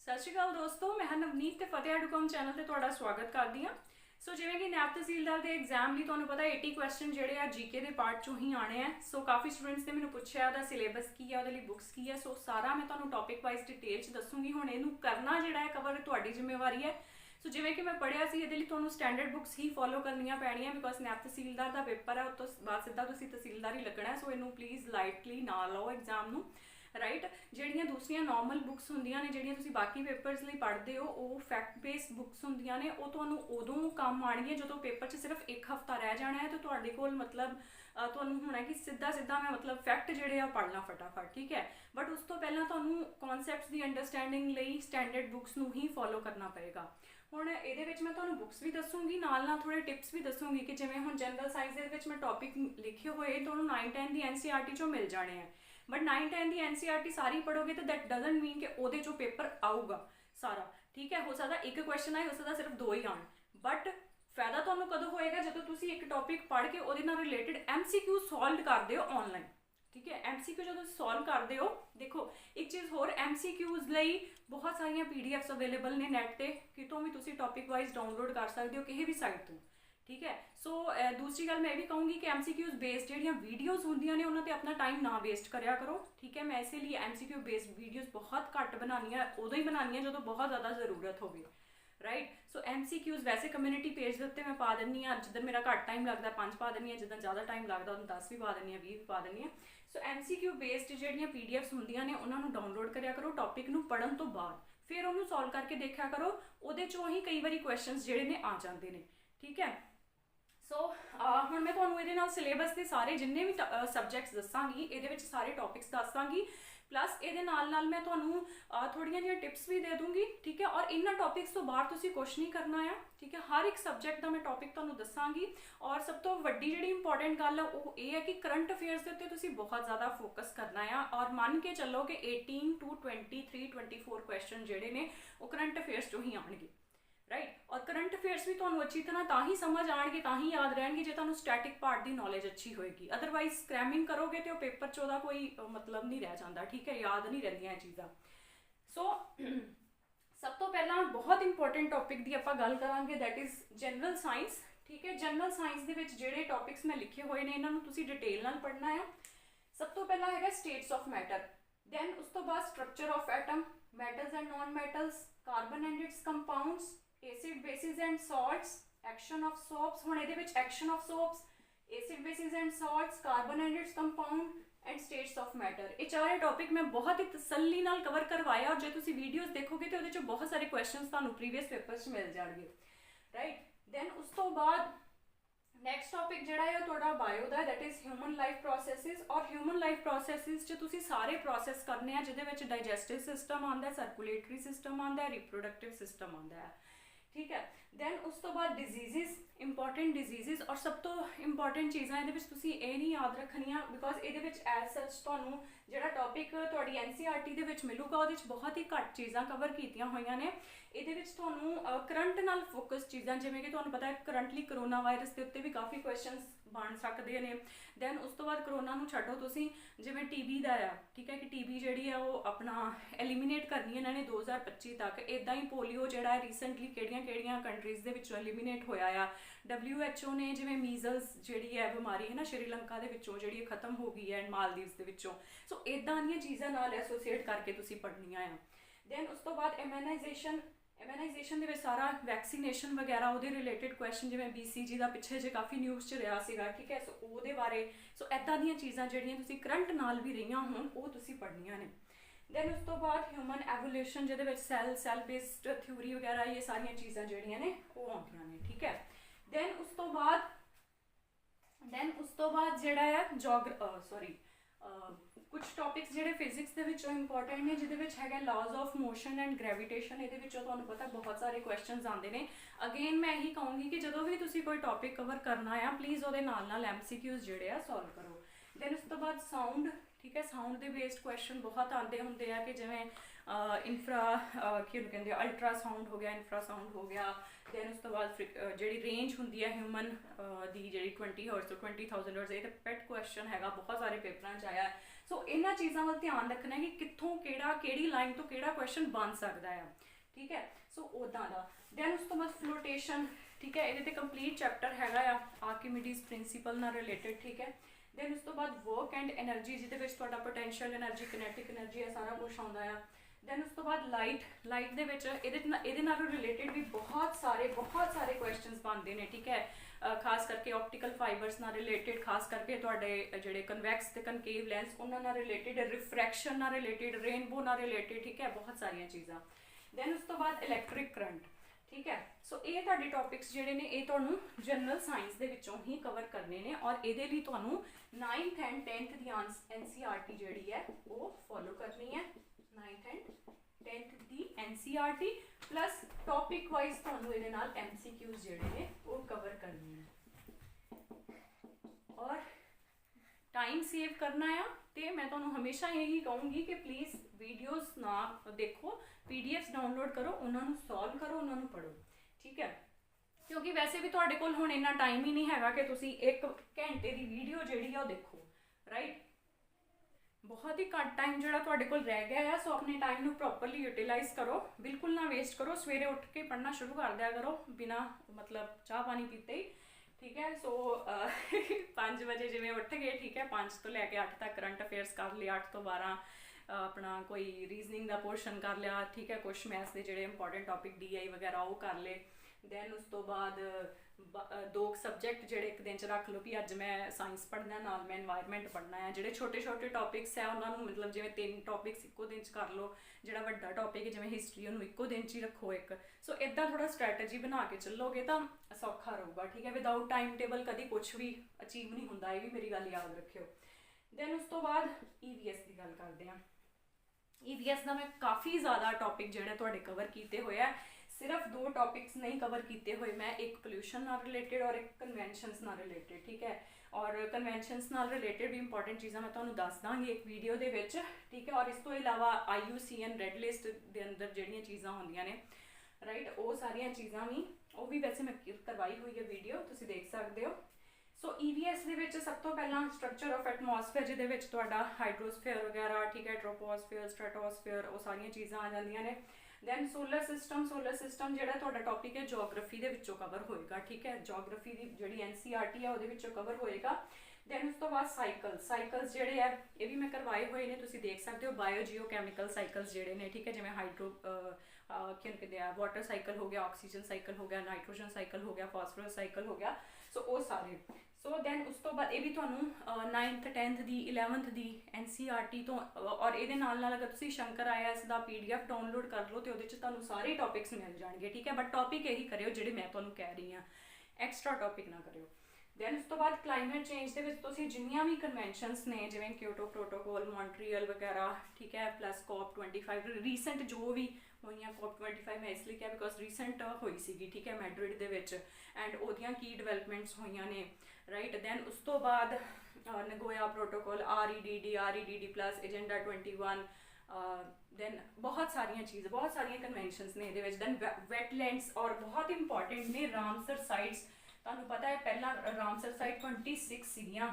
सत श्री अकाल दोस्तों, मैं नवनीत ते फतेह चैनल ते तुहाडा स्वागत करदी हाँ। सो जिवें कि नैब तहसीलदार के एग्जाम लिए तुहानूं पता 80 क्वेश्चन जिहड़े आ जीके के पार्ट चों ही आने हैं। सो काफ़ी स्टूडेंट्स ने मैंने पूछा उहदा सिलेबस की है, उहदे लई बुक्स की है। सो सारा मैं तुहानूं टॉपिक वाइज डिटेल च दसूँगी। हुण इहनूं करना जिहड़ा है कवर तुहाडी जिम्मेवारी है। सो जिवें कि मैं पढ़िया सी, इहदे लई तुहानूं स्टैंडर्ड बुक्स ही फॉलो करनियां पैणियां, बिकॉज नैब तहसीलदार का पेपर है, उस तो बाद सीधा तुसीं तहसीलदार ही लगना है। सो इहनूं प्लीज़ लाइटली ना लो एग्जाम नूं, राइट। ਜਿਹੜੀਆਂ ਦੂਸਰੀਆਂ नॉर्मल बुक्स ਹੁੰਦੀਆਂ ਨੇ, ਜਿਹੜੀਆਂ ਤੁਸੀਂ ਬਾਕੀ ਪੇਪਰਸ ਲਈ ਪੜ੍ਹਦੇ ਹੋ, ਉਹ ਫੈਕਟ ਬੇਸਡ ਬੁੱਕਸ ਹੁੰਦੀਆਂ ਨੇ। ਉਹ ਤੁਹਾਨੂੰ ਉਦੋਂ ਕੰਮ ਆਉਣਗੀਆਂ ਜਦੋਂ ਪੇਪਰ 'ਚ ਸਿਰਫ ਇੱਕ ਹਫਤਾ ਰਹਿ ਜਾਣਾ ਹੈ, ਤੇ ਤੁਹਾਡੇ ਕੋਲ ਮਤਲਬ ਤੁਹਾਨੂੰ ਹੋਣਾ ਕਿ ਸਿੱਧਾ ਮੈਂ ਮਤਲਬ ਫੈਕਟ ਜਿਹੜੇ ਆ ਪੜ੍ਹ ਲਾਂ ਫਟਾਫਟ, ਠੀਕ ਹੈ। ਬਟ ਉਸ ਤੋਂ ਪਹਿਲਾਂ ਤੁਹਾਨੂੰ ਕਨਸੈਪਟਸ ਦੀ ਅੰਡਰਸਟੈਂਡਿੰਗ ਲਈ ਸਟੈਂਡਰਡ ਬੁੱਕਸ ਨੂੰ ਹੀ ਫੋਲੋ ਕਰਨਾ ਪਏਗਾ। ਹੁਣ ਇਹਦੇ ਵਿੱਚ ਮੈਂ ਤੁਹਾਨੂੰ ਬੁੱਕਸ ਵੀ ਦੱਸੂਗੀ, ਨਾਲ ਥੋੜੇ ਟਿਪਸ ਵੀ ਦੱਸੂਗੀ ਕਿ ਜਿਵੇਂ ਹੁਣ ਜਨਰਲ ਸਾਇੰਸ ਦੇ ਵਿੱਚ ਮੈਂ ਟੌਪਿਕ ਲਿਖੇ ਹੋਏ ਤੁਹਾਨੂੰ 9-10 ਦੀ NCERT 'ਚੋਂ ਮਿਲ ਜਾਣੇ ਆ। बट 9-10 की NCERT सारी पढ़ोगे तो दैट डजंट मीन कि वो चो पेपर आऊगा सारा, ठीक है। हो सकता एक क्वेश्चन आए, हो सकता सिर्फ 2 ही आन, बट फायदा तुहानूं कदों होएगा जो तुसीं एक टॉपिक पढ़ के उहदे नाल रिलेटेड MCQ सॉल्व करदे हो ऑनलाइन, ठीक है। MCQ जो सॉल्व करते हो, देखो एक चीज़ होर, MCQs लई बहुत सारिया PDFs अवेलेबल ने नैट ते, कितों भी तुसीं टॉपिक वाइज डाउनलोड कर सकते हो किसी भी साइट तो, ठीक है। सो दूसरी गल मैं भी कहूँगी कि MCQs बेस्ड जो वीडियोज़ होंदियां ने उन्होंने अपना टाइम ना वेस्ट करया करो, ठीक है। मैं इसलिए MCQ बेस्ड वीडियोज़ बहुत घट बनानी है, उदों ही बनानी है जो बहुत ज़्यादा ज़रूरत होगी, राइट। सो MCQs वैसे कम्यूनिटी पेज के उत्ते मैं पा दिंदी हाँ, जिधर मेरा घट टाइम लगता 5 पा दिंदी हाँ, जिधर ज़्यादा टाइम लगता उन्हें 10 भी पा दिंदी हाँ, 20 भी पा दिंदी हाँ। सो MCQ बेस्ड जो PDFs होंदियां ने उन्होंने डाउनलोड करया करो टॉपिक नूं पढ़न तो बाद, फिर उन्होंने सॉल्व करके देखा करो, उहदे चों ही कई बारी क्वेश्चनस जिहड़े ने आ जाते हैं, ठीक है। सो हुण मैं तुहानूं इहदे नाल सिलेबस के सारे जिन्ने भी सबजैक्ट्स दसांगी, इहदे विच सारे टॉपिक्स दसांगी, प्लस इहदे नाल मैं तुहानूं थोड़ियां जिहियां टिप्स भी दे दूँगी, ठीक है। और इन्हां टॉपिक्स तो बाहर तुसीं कुछ नहीं करना है, ठीक है। हर एक सबजैक्ट का मैं टॉपिक तुहानूं दसांगी। और सब तो वड्डी जिहड़ी इंपॉर्टेंट गल है वो ये है कि करंट अफेयर्स के उत्ते तुसीं बहुत ज़्यादा फोकस करना है, और मान के चलो कि 18 to 23-24 क्वेश्चन जिहड़े ने वो करंट अफेयर्स चों ही आउणगे, राइट। और करंट अफेयर्स भी तुहानूं अच्छी तरह तां ही समझ आएंगे, तां ही याद रहेंगे जो तुहानूं स्टैटिक पार्ट की नॉलेज अच्छी होएगी। अदरवाइज स्क्रैमिंग करोगे तो पेपर 'च ओहदा कोई मतलब नहीं रह जाता, ठीक है, याद नहीं रहिंदियां ये चीज़ां। सो सब तो पहला बहुत इंपॉर्टेंट टॉपिक की आपां गल करांगे, दैट इज़ जनरल साइंस, ठीक है। जनरल साइंस दे विच जिहड़े टॉपिक्स मैं लिखे हुए ने इन्हां नूं तुसीं डिटेल नाल पढ़ना है। सब तो पहला है स्टेट्स ऑफ मैटर, दैन उस तो बाद structure of atom, metals and non metals, carbon and it's compounds, acid basis and salts, action of soaps. हुण इहदे विच action of soaps, acid basis and salts, carbon and its compound and states of matter, ये चारे topic मैं बहुत ही तसल्ली नाल cover करवाया। और जो तुसीं वीडियोज़ देखोगे तो उहदे च बहुत सारे क्वेश्चन तुहानूं प्रीवियस पेपर च मिल जाणगे, राइट। दैन उस तो बाद नैक्सट टॉपिक जिहड़ा है तुहाडा बायो दा, दैट इज़ ह्यूमन लाइफ प्रोसैसिस। और ह्यूमन लाइफ प्रोसैसिस च तुसीं सारे प्रोसैस करने हैं, जिहदे विच डाइजैस्टिव सिस्टम आंदा है, सर्कुलेटरी सिस्टम आंदा है, रिप्रोडक्टिव सिस्टम आंदा है, ठीक है। दैन उस तो बाद डिजीज़, इंपॉर्टेंट डिजीज़। और सब तो इंपॉर्टेंट चीज़ां इहदे विच तुसीं ये नहीं याद रखनियां, बिकॉज इहदे विच एज सच तुहानूं जिहड़ा टॉपिक तुहाडी NCERT दे विच मिलूगा उहदे विच बहुत ही घੱਟ चीज़ां कवर कीतियां होईयां ने। इहदे विच तुहानूं करंट नाल फोकस चीज़ां, जिवें कि तुहानूं पता है करंटली करोना वायरस के उत्ते भी काफ़ी क्वेश्चनस बन सकते हैं। दैन उस तो बाद करोना नूं छड्डो तुसीं, जिवें TB दा है, ठीक है, कि TB जिहड़ी है वो अपना एलिमीनेट करनी है इन्हां ने 2025 तक। इदां ही पोलियो जिहड़ा है रीसेंटली किहड़ियां कंट्रीज़ दे विचों एलिमीनेट होया आ। WHO ने जिवें मीज़ल्स जिहड़ी है बीमारी है ना श्रीलंका दे विचों जिहड़ी खत्म हो गई है, मालदीव्स दे विचों। सो इदां दीयां चीज़ां नाल एसोसीएट करके तुसीं पढ़नियां आ। दैन उस तो बाद इम्यूनाइजेशन दे विच सारा वैक्सीनेशन वगैरह उहदे रिलेटेड क्वेश्चन, जिवें BCG का पिछे जे काफ़ी न्यूज़ च रहा सीगा, ठीक है। सो उहदे बारे, सो इदां दीयां चीज़ां जिहड़ियां तुसीं करंट नाल भी रहियां होण वो तुसीं पढ़नियां ने। दैन उस तो बाद ह्यूमन एवोल्यूशन, जिहदे विच सैल बेस्ड थ्योरी वगैरह ये सारियां चीज़ां जिहड़ियां ने वो आउंदियां ने, ठीक है। दैन उस तो बाद जिहड़ा है कुछ टॉपिक्स जिहड़े फिजिक्स दे विचों इंपॉर्टेंट ने, जिहदे विच हैगा laws of motion and gravitation. इहदे विचों तुहानूं पता बहुत सारे क्वेश्चनस आते हैं। अगेन मैं यही कहूँगी कि जो भी तुसीं कोई टॉपिक कवर करना है, प्लीज़ उहदे नाल MCQs जिहड़े आ सॉल्व करो। दैन उस तो बाद साउंड, ठीक है, साउंड के बेस्ड क्वेश्चन बहुत आते होंगे हैं, कि जिवें इंफ्रा की कहते हैं अल्ट्रासाउंड हो गया, इंफ्रासाउंड हो गया। दैन उस तो बाद जिहड़ी रेंज होंदी है ह्यूमन दी जिहड़ी 20 हर्ट्ज़ तो 20,000 हर्ट्ज़, ये तो पेट क्वेश्चन हैगा, बहुत सारे पेपरां च आया। सो इन्हां चीज़ां वाल ध्यान रखना है कि कित्थों किहड़ी लाइन तो किहड़ा क्वेश्चन बन सकता है, ठीक है। सो उदां दा दैन उस तो बाद फ्लोटेशन, ठीक है, ये कंप्लीट चैप्टर हैगा आर्किमिडीज प्रिंसीपल नाल रिलेटेड, ठीक है। दैन उस तो बाद वर्क एंड एनर्जी जिहदे विच तुहाडा पोटेंशियल एनर्जी, किनेटिक एनर्जी है, सारा कुछ आउंदा है। दैन उस तो बाद लाइट दे विच इहदे नाल रिलेटेड भी बहुत सारे क्वेश्चनस बनते हैं, ठीक है। खास करके ऑप्टिकल फाइबर्स नाल रिलेटेड, खास करके तुहाडे जिहड़े कन्वैक्स ते कनकेव लेंस उन्हां नाल रिलेटेड, रिफ्रैक्शन नाल रिलेटेड, रेनबो नाल रिलेटेड, ठीक है, बहुत सारियां चीज़ां। दैन उस तो बाद इलैक्ट्रिक करंट, ठीक है। सो ये तुहाडे टॉपिक्स जिहड़े ने ये तुहानूं जनरल साइंस दे विचों ही कवर करने ने और इहदे लई तुहानूं 9th and 10th the NCERT जिहड़ी है वो फॉलो करनी है। 9th and 10th the NCERT plus topic wise तुहानूं इहदे नाल MCQs जिहड़े ने वो कवर करने हैं और टाइम सेव करना है। तो मैं तुहानूं हमेशा यही कहूँगी कि प्लीज़ वीडियोज़ ना देखो, PDFs डाउनलोड करो, उन्होंने सॉल्व करो, उन्होंने पढ़ो, ठीक है। क्योंकि वैसे भी तुहाडे कोल हुण इन्ना टाइम ही नहीं हैगा कि तुसीं 1 घंटे की वीडियो जिहड़ी है वो देखो, राइट। बहुत ही घट टाइम जिहड़ा तुहाडे कोल रह गया है। सो अपने टाइम नूं प्रॉपरली यूटिलाइज करो, बिल्कुल ना वेस्ट करो। सवेरे उठ के पढ़ना शुरू कर दिया करो बिना मतलब चाह पानी पीते ही, ठीक है। सो 5 बजे जिवें उठ गए, ठीक है, 5 तो लैके 8 तक करंट अफेयर्स कर लिए, 8 तो 12 अपना कोई रीजनिंग का पोर्शन कर लिया, ठीक है, कुछ मैथ्स के जिहड़े इंपॉर्टेंट टॉपिक DI वगैरह वो कर ले। दैन उस तो बाद 2 सब्जैक्ट जिहड़े एक दिन च रख लो कि अज मैं साइंस पढ़ना, नाल मैं एनवायरनमेंट पढ़ना है। जिहड़े छोटे छोटे टॉपिक्स है उन्होंने मतलब जिवें 3 टॉपिक्स इक्को दिन च कर लो, जिहड़ा वड्डा टॉपिक है जिवें हिस्ट्री उन्होंने इक्को दिन च ही रखो एक। सो इदां थोड़ा स्ट्रैटेजी बना के चलोगे तो सौखा रहूगा, ठीक है। विदाउट टाइम टेबल कभी कुछ भी अचीव नहीं होंदा, ये भी मेरी गल याद रखियो। दैन उस तो बाद EVS की गल करते हैं। EVS का मैं काफ़ी ज़्यादा टॉपिक जिहड़े तुहाडे कवर किए हुए हैं, सिर्फ 2 टॉपिक्स नहीं कवर किए हुए मैं, एक पोल्यूशन नाल रिलेटेड और एक कन्वेंशनस नाल रिलेटेड, ठीक है। और कन्वेंशनस नाल रिलेटेड भी इंपॉर्टेंट चीज़ां मैं तुहानूं दस दांगी एक वीडियो दे विच, ठीक है। और इस तो इलावा IUCN रेड लिस्ट दे अंदर जिहड़ियां चीज़ां होंदियां ने, राइट, वो सारियां चीज़ां भी वो भी वैसे मैं करवाई हुई है वीडियो, तुसीं देख सकते हो। सो EVS दे विच सब तो पहला स्ट्रक्चर ऑफ एटमोसफेयर जिहदे विच तुहाडा हाइड्रोस्फेयर वगैरह, ठीक है, ट्रोपोस्फेयर, स्ट्रेटोस्फेयर, वो सारियां चीज़ां आ जांदियां ने। दैन सोलर सिस्टम जिहड़ा तुहाडा टॉपिक है जोग्राफी दे विचों कवर होएगा, ठीक है। जोग्राफी दी जिहड़ी NCERT है उहदे विचों कवर होएगा। दैन उस तो बाद साइकल्स जिहड़े है ये भी मैं करवाए हुए ने, तुसीं देख सकते हो। बायो जियोकैमिकल साइकल्स जिहड़े ने, ठीक है, जिवें हाइड्रो कहते हैं वाटर साइकिल हो गया, ऑक्सीजन साइकिल हो गया, नाइट्रोजन साइकिल हो गया, फॉस्फोरस साइकिल हो गया। सो वो सारे। सो दैन उस तो बाद ये भी तुहानूं 9th 10th दी 11th दी NCERT तो और ये नाल नाल अगर तुसीं शंकर IAS दा PDF डाउनलोड कर लो तो उहदे च तुहानूं सारे टॉपिक्स मिल जाएंगे, ठीक है। बट टॉपिक यही करियो जिहड़े मैं तुहानूं कह रही हाँ, एक्सट्रा टॉपिक ना करियो। दैन उस तो बाद क्लाइमेट चेंज दे विच तुसीं जिन्नियां भी कन्वेंशनस ने जिवें क्योटो प्रोटोकॉल, मॉन्ट्रियल वगैरह, ठीक है, प्लस COP25 रीसेंट जो भी होइयां, COP25 मैं इसलिए क्या बिकॉज रीसेंट होई सीगी, ठीक है, मैड्रिड दे विच, एंड ओहदियां की डिवेलपमेंट्स होइयां ने, राइट। दैन उस तो बाद Nagoya protocol, REDD plus agenda 21, then बहुत सारियां चीज़, बहुत सारियां कन्वेंशनस ने ये। दैन वैटलैंड्स और बहुत इंपॉर्टेंट ने रामसर साइट्स। तुहानूं पता है पहला रामसर साइट 26 सीगियां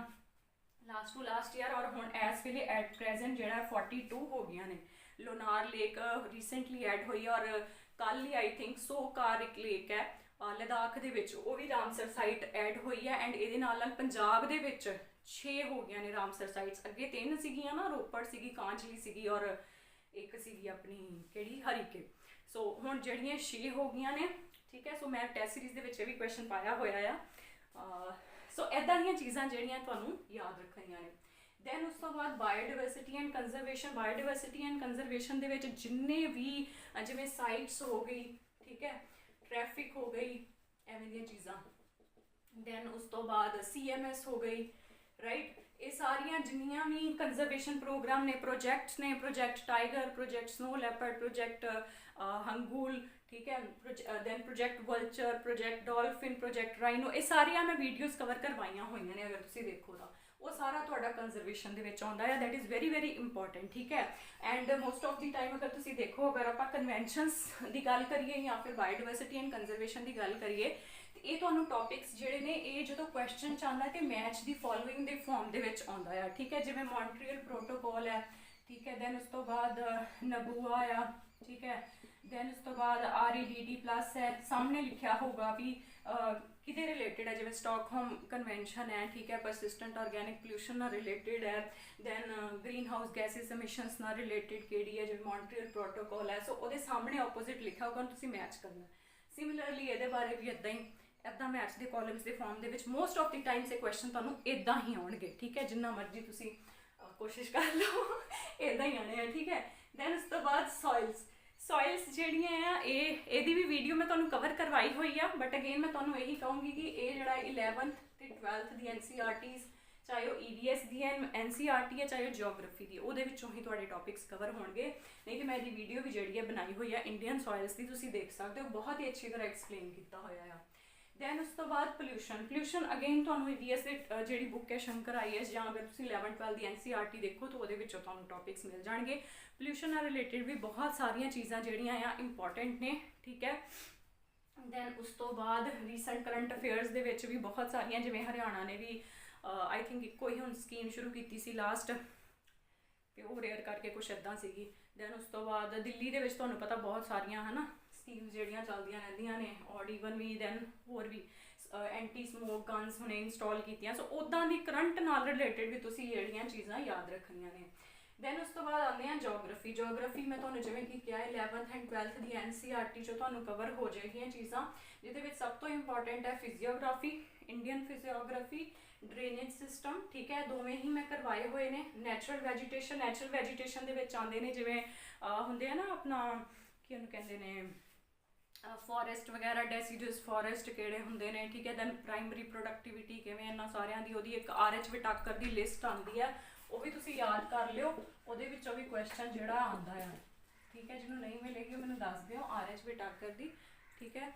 लास्ट टू लास्ट ईयर, और हुण इस वेले एट प्रेजेंट जिहड़ा 42 हो गई ने। लोनार लेक रिसेंटली ऐड हुई और कल ही आई थिंक सोकार एक लेक है लद्दाख दे विच, वो भी रामसर साइट ऐड हुई है। एंड इहदे नाल नाल पंजाब दे विच 6 हो गई ने रामसर साइट्स। अगे 3 सीगियां ना, रोपड़ सीगी, कांचली सीगी और एक सीगी अपनी किहड़ी हरीके। सो हुण जिहड़ियां 6 हो गई ने, ठीक है। सो मैं टेस्ट सीरीज़ दे विच भी क्वेश्चन पाया होया आ। सो इदां दीयां चीज़ां जिहड़ियां तुहानूं याद रखणियां ने। दैन उस तो बाद बायोडाइवर्सिटी एंड कंजरवेशन दे विच जिन्ने भी जिवें साइट्स हो गई, ठीक है, ट्रैफिक हो गई, एवें दीयां चीज़ां। दैन उस तो बाद CMS हो गई, राइट। ये सारियां जिन्नियां भी कंजरवेशन प्रोग्राम ने, project tiger, project snow leopard, project hangul, ठीक है, then project vulture, project dolphin, project rhino, ये सारियां मैं वीडियोज़ कवर करवाइयां होइयां ने। अगर तुसीं देखो तो वो सारा तुहाडा कंजरवेशन दे विच आउंदा है, that is very very important, ठीक है। And most of the time अगर तुसीं देखो, अगर आपां कन्वेंशनस की गल करिए या फिर बायोडाइवर्सिटी एंड कंजरवेशन की गल करिए, ਇਹ ਤੁਹਾਨੂੰ ਟੌਪਿਕਸ ਜਿਹੜੇ ਨੇ ਇਹ ਜਦੋਂ ਕੁਐਸਚਨ 'ਚ ਆਉਂਦਾ ਤੇ ਮੈਚ ਦੀ ਫੋਲੋਇੰਗ ਦੇ ਫਾਰਮ ਦੇ ਵਿੱਚ ਆਉਂਦਾ ਆ, ਠੀਕ ਹੈ। ਜਿਵੇਂ ਮੌਂਟਰੀਅਲ ਪ੍ਰੋਟੋਕੋਲ ਹੈ, ਠੀਕ ਹੈ। ਦੈਨ ਉਸ ਤੋਂ ਬਾਅਦ ਨਬੂਆ ਆ, ਠੀਕ ਹੈ। ਦੈਨ ਉਸ ਤੋਂ ਬਾਅਦ REDD+ ਹੈ, ਸਾਹਮਣੇ ਲਿਖਿਆ ਹੋਊਗਾ ਵੀ ਕਿਹਦੇ ਰਿਲੇਟਡ ਹੈ, ਜਿਵੇਂ ਸਟਾਕਹੋਮ ਕਨਵੈਨਸ਼ਨ ਹੈ, ਠੀਕ ਹੈ। ਪਰਸਿਸਟੈਂਟ ਆਰਗੈਨਿਕ ਪੋਲਿਊਸ਼ਨ ਨਾਲ ਰਿਲੇਟਡ ਹੈ। ਦੈਨ ਗ੍ਰੀਨ ਹਾਊਸ ਗੈਸਿਸ ਐਮਿਸ਼ਨਸ ਨਾਲ ਰਿਲੇਟਡ ਕਿਹੜੀ ਹੈ, ਜਿਵੇਂ ਮੌਂਟਰੀਅਲ ਪ੍ਰੋਟੋਕੋਲ ਹੈ। ਸੋ ਉਹਦੇ ਸਾਹਮਣੇ ਆਪੋਜ਼ਿਟ ਲਿਖਿਆ ਹੋਊਗਾ, ਤੁਸੀਂ ਮੈਚ ਕਰਨਾ। ਸਿਮਿਲਰਲੀ ਇਹਦੇ ਬਾਰੇ ਵੀ ਇੱਦਾਂ ਮੈਚ ਦੇ ਕਾਲਮਸ ਦੇ ਫਾਰਮ ਦੇ ਵਿੱਚ ਮੋਸਟ ਆਫ ਦੀ ਟਾਈਮਸ ਇਹ ਕੁਐਸਚਨ ਤੁਹਾਨੂੰ ਇੱਦਾਂ ਹੀ ਆਉਣਗੇ, ਠੀਕ ਹੈ। ਜਿੰਨਾ ਮਰਜ਼ੀ ਤੁਸੀਂ ਕੋਸ਼ਿਸ਼ ਕਰ ਲਓ, ਇੱਦਾਂ ਹੀ ਆਉਣੇ ਆ, ਠੀਕ ਹੈ। ਦੈਨ ਉਸ ਤੋਂ ਬਾਅਦ ਸੋਇਲਸ ਜਿਹੜੀਆਂ ਆ ਇਹਦੀ ਵੀ ਵੀਡੀਓ ਮੈਂ ਤੁਹਾਨੂੰ ਕਵਰ ਕਰਵਾਈ ਹੋਈ ਆ, ਬਟ ਅਗੇਨ ਮੈਂ ਤੁਹਾਨੂੰ ਇਹੀ ਕਹੂੰਗੀ ਕਿ ਇਹ ਜਿਹੜਾ 11th ਤੇ 12th ਦੀ NCERTs, ਚਾਹੇ ਉਹ EVS ਦੀ NCERT ਹੈ, ਚਾਹੇ ਉਹ ਜਿਓਗ੍ਰਾਫੀ ਦੀ, ਉਹਦੇ ਵਿੱਚੋਂ ਹੀ ਤੁਹਾਡੇ ਟੌਪਿਕਸ ਕਵਰ ਹੋਣਗੇ। ਨਹੀਂ ਤੇ ਮੈਂ ਇਹਦੀ ਵੀਡੀਓ ਵੀ ਜਿਹੜੀ ਹੈ ਬਣਾਈ ਹੋਈ ਆ ਇੰਡੀਅਨ ਸੋਇਲਸ ਦੀ, ਤੁਸੀਂ ਦੇਖ ਸਕਦੇ ਹੋ, ਬਹੁਤ ਹੀ ਅੱਛੀ ਤਰ੍ਹਾਂ ਐਕਸਪਲੇਨ ਕੀਤਾ ਹੋਇਆ ਆ। ਦੈਨ ਉਸ ਤੋਂ ਬਾਅਦ ਪੋਲਿਊਸ਼ਨ ਅਗੇਨ ਤੁਹਾਨੂੰ EVS ਦੀ ਜਿਹੜੀ ਬੁੱਕ ਹੈ ਸ਼ੰਕਰ IAS, ਜਾਂ ਅਗਰ ਤੁਸੀਂ 11th 12th ਦੀ NCERT ਦੇਖੋ ਤਾਂ ਉਹਦੇ ਵਿੱਚੋਂ ਤੁਹਾਨੂੰ ਟੌਪਿਕਸ ਮਿਲ ਜਾਣਗੇ। ਪੋਲਿਊਸ਼ਨ ਨਾਲ ਰਿਲੇਟਡ ਵੀ ਬਹੁਤ ਸਾਰੀਆਂ ਚੀਜ਼ਾਂ ਜਿਹੜੀਆਂ ਆ ਇੰਪੋਰਟੈਂਟ ਨੇ, ਠੀਕ ਹੈ। ਦੈਨ ਉਸ ਤੋਂ ਬਾਅਦ ਰੀਸੈਂਟ ਕਰੰਟ ਅਫੇਅਰਸ ਦੇ ਵਿੱਚ ਵੀ ਬਹੁਤ ਸਾਰੀਆਂ, ਜਿਵੇਂ ਹਰਿਆਣਾ ਨੇ ਵੀ ਆਈ ਥਿੰਕ ਇੱਕੋ ਹੀ ਹੁਣ ਸਕੀਮ ਸ਼ੁਰੂ ਕੀਤੀ ਸੀ ਲਾਸਟ, ਤੇ ਉਹ ਰੇਅਰ ਕਰਕੇ ਕੁਛ ਇੱਦਾਂ ਸੀਗੀ। ਦੈਨ ਉਸ ਤੋਂ ਬਾਅਦ ਦਿੱਲੀ ਦੇ ਵਿੱਚ ਤੁਹਾਨੂੰ ਪਤਾ ਬਹੁਤ ਸਾਰੀਆਂ ਹੈ ਨਾ ਸਕੀਮਸ ਜਿਹੜੀਆਂ ਚੱਲਦੀਆਂ ਰਹਿੰਦੀਆਂ ਨੇ, ਔਰ ਈਵਨ ਵੀ ਦੈਨ ਹੋਰ ਵੀ ਐਂਟੀ ਸਮੋਕ ਗਨਸ ਹੁਣੇ ਇੰਸਟਾਲ ਕੀਤੀਆਂ। ਸੋ ਉੱਦਾਂ ਦੀ ਕਰੰਟ ਨਾਲ ਰਿਲੇਟਡ ਵੀ ਤੁਸੀਂ ਜਿਹੜੀਆਂ ਚੀਜ਼ਾਂ ਯਾਦ ਰੱਖਣੀਆਂ ਨੇ। ਦੈਨ ਉਸ ਤੋਂ ਬਾਅਦ ਆਉਂਦੇ ਆ ਜਿਓਗ੍ਰਾਫੀ ਮੈਂ ਤੁਹਾਨੂੰ ਜਿਵੇਂ ਕਿ ਕਿਹਾ 11th and 12th the NCERT 'ਚੋਂ ਤੁਹਾਨੂੰ ਕਵਰ ਹੋ ਜਾਏਗੀਆਂ ਚੀਜ਼ਾਂ, ਜਿਹਦੇ ਵਿੱਚ ਸਭ ਤੋਂ ਇੰਪੋਰਟੈਂਟ ਹੈ ਫਿਜ਼ੀਓਗ੍ਰਾਫੀ, ਇੰਡੀਅਨ ਫਿਜ਼ੀਓਗ੍ਰਾਫੀ, ਡਰੇਨੇਜ ਸਿਸਟਮ, ਠੀਕ ਹੈ। ਦੋਵੇਂ ਹੀ ਮੈਂ ਕਰਵਾਏ ਹੋਏ ਨੇ। ਨੈਚੁਰਲ ਵੈਜੀਟੇਸ਼ਨ ਦੇ ਵਿੱਚ ਆਉਂਦੇ ਨੇ, ਜਿਵੇਂ ਹੁੰਦੇ ਆ ਨਾ ਆਪਣਾ ਕੀ ਉਹਨੂੰ ਕਹਿੰਦੇ ਨੇ, ਫੋਰੈਸਟ ਵਗੈਰਾ, ਡੈਸੀਡਸ ਫੋਰੈਸਟ ਕਿਹੜੇ ਹੁੰਦੇ ਨੇ, ਠੀਕ ਹੈ। ਦੈਨ ਪ੍ਰਾਇਮਰੀ ਪ੍ਰੋਡਕਟਿਵਿਟੀ ਕਿਵੇਂ, ਇਹਨਾਂ ਸਾਰਿਆਂ ਦੀ ਉਹਦੀ ਇੱਕ RH ਵਿਟਾਕਰ ਦੀ ਲਿਸਟ ਆਉਂਦੀ ਹੈ, ਉਹ ਵੀ ਤੁਸੀਂ ਯਾਦ ਕਰ ਲਿਓ। ਉਹਦੇ ਵਿੱਚੋਂ ਵੀ ਕੁਐਸਚਨ ਜਿਹੜਾ ਆਉਂਦਾ ਆ, ਠੀਕ ਹੈ। ਜਿਹਨੂੰ ਨਹੀਂ ਮਿਲੇਗੀ ਮੈਨੂੰ ਦੱਸ ਦਿਓ, RH ਵਿਟਾਕਰ ਦੀ, ਠੀਕ ਹੈ।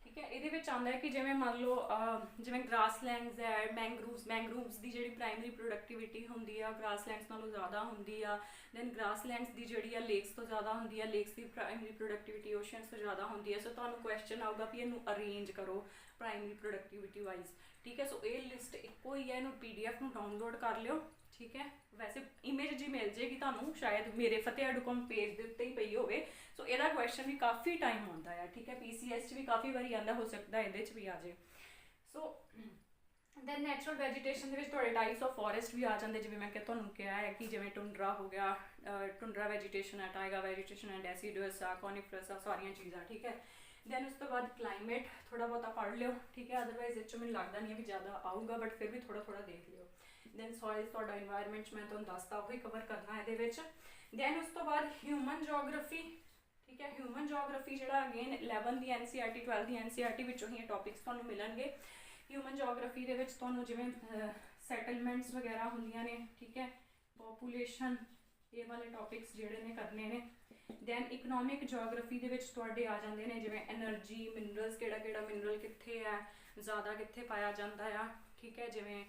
ਠੀਕ ਹੈ, ਇਹਦੇ ਵਿੱਚ ਆਉਂਦਾ ਹੈ ਕਿ ਜਿਵੇਂ ਮੰਨ ਲਓ ਜਿਵੇਂ ਗ੍ਰਾਸਲੈਂਡਸ ਹੈ, ਮੈਂਗਰੂਵਸ ਦੀ ਜਿਹੜੀ ਪ੍ਰਾਇਮਰੀ ਪ੍ਰੋਡਕਟਿਵਿਟੀ ਹੁੰਦੀ ਆ ਗ੍ਰਾਸਲੈਂਡਸ ਨਾਲੋਂ ਜ਼ਿਆਦਾ ਹੁੰਦੀ ਆ। ਦੈਨ ਗ੍ਰਾਸਲੈਂਡਸ ਦੀ ਜਿਹੜੀ ਆ ਲੇਕਸ ਤੋਂ ਜ਼ਿਆਦਾ ਹੁੰਦੀ ਆ, ਲੇਕਸ ਦੀ ਪ੍ਰਾਇਮਰੀ ਪ੍ਰੋਡਕਟਿਵਿਟੀ ਓਸ਼ਨਸ ਤੋਂ ਜ਼ਿਆਦਾ ਹੁੰਦੀ ਹੈ। ਸੋ ਤੁਹਾਨੂੰ ਕੁਐਸਚਨ ਆਊਗਾ ਵੀ ਇਹਨੂੰ ਅਰੇਂਜ ਕਰੋ ਪ੍ਰਾਇਮਰੀ ਪ੍ਰੋਡਕਟਿਵਿਟੀ ਵਾਈਜ਼, ਠੀਕ ਹੈ। ਸੋ ਇਹ ਲਿਸਟ ਇੱਕੋ ਹੀ ਹੈ, ਇਹਨੂੰ PDF ਨੂੰ ਡਾਊਨਲੋਡ ਕਰ ਲਿਓ, ਠੀਕ ਹੈ। ਵੈਸੇ ਇਮੇਜ ਜੀ ਮਿਲ ਜੇਗੀ ਤੁਹਾਨੂੰ, ਸ਼ਾਇਦ ਮੇਰੇ fatiha.com ਪੇਜ ਦੇ ਉੱਤੇ ਹੀ ਪਈ ਹੋਵੇ। ਸੋ ਇਹਦਾ ਕੁਐਸਚਨ ਵੀ ਕਾਫੀ ਟਾਈਮ ਆਉਂਦਾ ਆ, ਠੀਕ ਹੈ। PCS 'ਚ ਵੀ ਕਾਫੀ ਵਾਰੀ ਆਉਂਦਾ, ਹੋ ਸਕਦਾ ਇਹਦੇ 'ਚ ਵੀ ਆ ਜਾਏ। ਸੋ ਦੈਨ ਨੈਚੁਰਲ ਵੈਜੀਟੇਸ਼ਨ ਦੇ ਵਿੱਚ ਤੁਹਾਡੇ ਟਾਈਪਸ ਆਫ ਫੋਰੈਸਟ ਵੀ ਆ ਜਾਂਦੇ, ਜਿਵੇਂ ਮੈਂ ਤੁਹਾਨੂੰ ਕਿਹਾ ਹੈ ਕਿ ਜਿਵੇਂ ਟੁੰਡਰਾ ਹੋ ਗਿਆ, ਟੁੰਡਰਾ ਵੈਜੀਟੇਸ਼ਨ ਹੈ, ਟਾਈਗਾ ਵੈਜੀਟੇਸ਼ਨ ਹੈ, ਡੈਸੀਡਸ ਆ, ਕੋਨੀਫਰਸ ਆ, ਸਾਰੀਆਂ ਚੀਜ਼ਾਂ, ਠੀਕ ਹੈ। ਦੈਨ ਉਸ ਤੋਂ ਬਾਅਦ ਕਲਾਈਮੇਟ ਥੋੜ੍ਹਾ ਬਹੁਤਾ ਪੜ੍ਹ ਲਿਓ, ਠੀਕ ਹੈ। ਅਦਰਵਾਈਜ਼ ਇਹ 'ਚੋਂ ਮੈਨੂੰ ਲੱਗਦਾ ਨਹੀਂ ਹੈ ਵੀ ਜ਼ਿਆਦਾ ਆਊਗਾ, ਬਟ ਫਿਰ ਵੀ ਥੋੜ੍ਹਾ ਦੇਖ ਲਿਓ। ਦੈਨ ਸੋਇਲ ਤੁਹਾਡਾ ਇਨਵਾਇਰਮੈਂਟ ਮੈਂ ਤੁਹਾਨੂੰ ਦੱਸਤਾ, ਉਹੀ ਕਵਰ ਕਰਨਾ ਇਹਦੇ ਵਿੱਚ। ਦੈਨ ਉਸ ਤੋਂ ਬਾਅਦ ਹਿਊਮਨ ਜੋਗ੍ਰਾਫੀ, ਠੀਕ ਹੈ। ਹਿਊਮਨ ਜੋਗ੍ਰਾਫੀ ਜਿਹੜਾ ਅਗੇਨ 11th ਦੀ NCERT 12th ਦੀ NCERT ਵਿੱਚੋਂ ਹੀ ਇਹ ਟੌਪਿਕਸ ਤੁਹਾਨੂੰ ਮਿਲਣਗੇ। ਹਿਊਮਨ ਜੋਗ੍ਰਾਫੀ ਦੇ ਵਿੱਚ ਤੁਹਾਨੂੰ ਜਿਵੇਂ ਸੈਟਲਮੈਂਟਸ ਵਗੈਰਾ ਹੁੰਦੀਆਂ ਨੇ, ਠੀਕ ਹੈ, ਪੋਪੂਲੇਸ਼ਨ, ਇਹ ਵਾਲੇ ਟੌਪਿਕਸ ਜਿਹੜੇ ਨੇ ਕਰਨੇ ਨੇ। ਦੈਨ ਇਕਨੋਮਿਕ ਜੋਗ੍ਰਾਫੀ ਦੇ ਵਿੱਚ ਤੁਹਾਡੇ ਆ ਜਾਂਦੇ ਨੇ ਜਿਵੇਂ ਐਨਰਜੀ, ਮਿਨਰਲਸ, ਕਿਹੜਾ ਮਿਨਰਲ ਕਿੱਥੇ ਹੈ, ਜ਼ਿਆਦਾ ਕਿੱਥੇ ਪਾਇਆ ਜਾਂਦਾ ਆ, ਠੀਕ ਹੈ। ਜਿਵੇਂ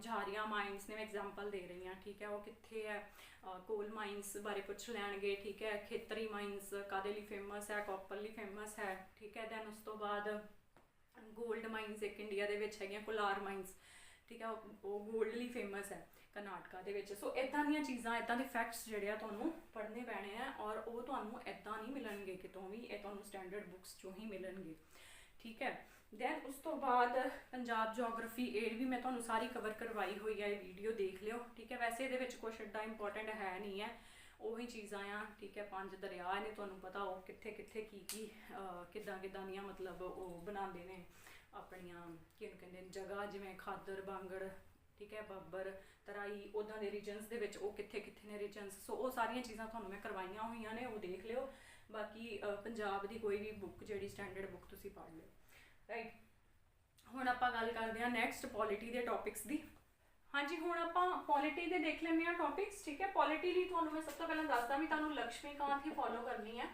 ਝਾਰੀਆਂ ਮਾਈਨਸ ਨੇ, ਮੈਂ ਐਗਜ਼ਾਮਪਲ ਦੇ ਰਹੀ ਹਾਂ, ਠੀਕ ਹੈ, ਉਹ ਕਿੱਥੇ ਹੈ। ਕੋਲ ਮਾਈਨਸ ਬਾਰੇ ਪੁੱਛ ਲੈਣਗੇ, ਠੀਕ ਹੈ। ਖੇਤਰੀ ਮਾਈਨਸ ਕਾਹਦੇ ਲਈ ਫੇਮਸ ਹੈ, ਕਾਪਰ ਲਈ ਫੇਮਸ ਹੈ, ਠੀਕ ਹੈ। ਦੈਨ ਉਸ ਤੋਂ ਬਾਅਦ ਗੋਲਡ ਮਾਈਨਸ ਇੱਕ ਇੰਡੀਆ ਦੇ ਵਿੱਚ ਹੈਗੀਆਂ, ਕੋਲਾਰ ਮਾਈਨਸ, ਠੀਕ ਹੈ, ਉਹ ਗੋਲਡ ਲਈ ਫੇਮਸ ਹੈ ਕਰਨਾਟਕਾ ਦੇ ਵਿੱਚ। ਸੋ ਇੱਦਾਂ ਦੀਆਂ ਚੀਜ਼ਾਂ, ਇੱਦਾਂ ਦੇ ਫੈਕਟਸ ਜਿਹੜੇ ਆ ਤੁਹਾਨੂੰ ਪੜ੍ਹਨੇ ਪੈਣੇ ਆ, ਔਰ ਉਹ ਤੁਹਾਨੂੰ ਇੱਦਾਂ ਨਹੀਂ ਮਿਲਣਗੇ ਕਿਤੋਂ ਵੀ, ਇਹ ਤੁਹਾਨੂੰ ਸਟੈਂਡਰਡ ਬੁੱਕਸ 'ਚੋਂ ਹੀ ਮਿਲਣਗੇ, ਠੀਕ ਹੈ। ਦੈਨ ਉਸ ਤੋਂ ਬਾਅਦ ਪੰਜਾਬ ਜੋਗ੍ਰਾਫੀ, ਇਹ ਵੀ ਮੈਂ ਤੁਹਾਨੂੰ ਸਾਰੀ ਕਵਰ ਕਰਵਾਈ ਹੋਈ ਹੈ, ਇਹ ਵੀਡੀਓ ਦੇਖ ਲਿਓ, ਠੀਕ ਹੈ। ਵੈਸੇ ਇਹਦੇ ਵਿੱਚ ਕੁਛ ਇੱਦਾਂ ਇੰਪੋਰਟੈਂਟ ਹੈ ਨਹੀਂ ਹੈ, ਉਹੀ ਚੀਜ਼ਾਂ ਆ, ਠੀਕ ਹੈ। 5 ਦਰਿਆ ਨੇ, ਤੁਹਾਨੂੰ ਪਤਾ ਉਹ ਕਿੱਥੇ ਕੀ ਕਿੱਦਾਂ ਦੀਆਂ ਮਤਲਬ ਉਹ ਬਣਾਉਂਦੇ ਨੇ ਆਪਣੀਆਂ ਕਿਹਨੂੰ ਕਹਿੰਦੇ ਨੇ ਜਗ੍ਹਾ, ਜਿਵੇਂ ਖਾਦਰ, ਬਾਂਗੜ, ਠੀਕ ਹੈ, ਬੱਬਰ, ਤਰਾਈ, ਉੱਦਾਂ ਦੇ ਰੀਜਨਸ ਦੇ ਵਿੱਚ ਉਹ ਕਿੱਥੇ ਨੇ ਰੀਜਨਸ। ਸੋ ਉਹ ਸਾਰੀਆਂ ਚੀਜ਼ਾਂ ਤੁਹਾਨੂੰ ਮੈਂ ਕਰਵਾਈਆਂ ਹੋਈਆਂ ਨੇ, ਉਹ ਦੇਖ ਲਿਓ। ਬਾਕੀ ਪੰਜਾਬ ਦੀ ਕੋਈ ਵੀ ਬੁੱਕ ਜਿਹੜੀ ਸਟੈਂਡਰਡ ਬੁੱਕ ਤੁਸੀਂ ਪੜ੍ਹ ਲਿਓ, ਰਾਈਟ। ਹੁਣ ਆਪਾਂ ਗੱਲ ਕਰਦੇ ਹਾਂ ਨੈਕਸਟ ਪੋਲਿਟੀ ਦੇ ਟੌਪਿਕਸ ਦੀ। ਹਾਂਜੀ, ਹੁਣ ਆਪਾਂ ਪੋਲਿਟੀ ਦੇ ਦੇਖ ਲੈਂਦੇ ਹਾਂ ਟੌਪਿਕਸ, ਠੀਕ ਹੈ। ਪੋਲਿਟੀ ਲਈ ਤੁਹਾਨੂੰ ਮੈਂ ਸਭ ਤੋਂ ਪਹਿਲਾਂ ਦੱਸਦਾ ਵੀ ਤੁਹਾਨੂੰ ਲਕਸ਼ਮੀਕਾਂਤ ਹੀ ਫੋਲੋ ਕਰਨੀ ਹੈ,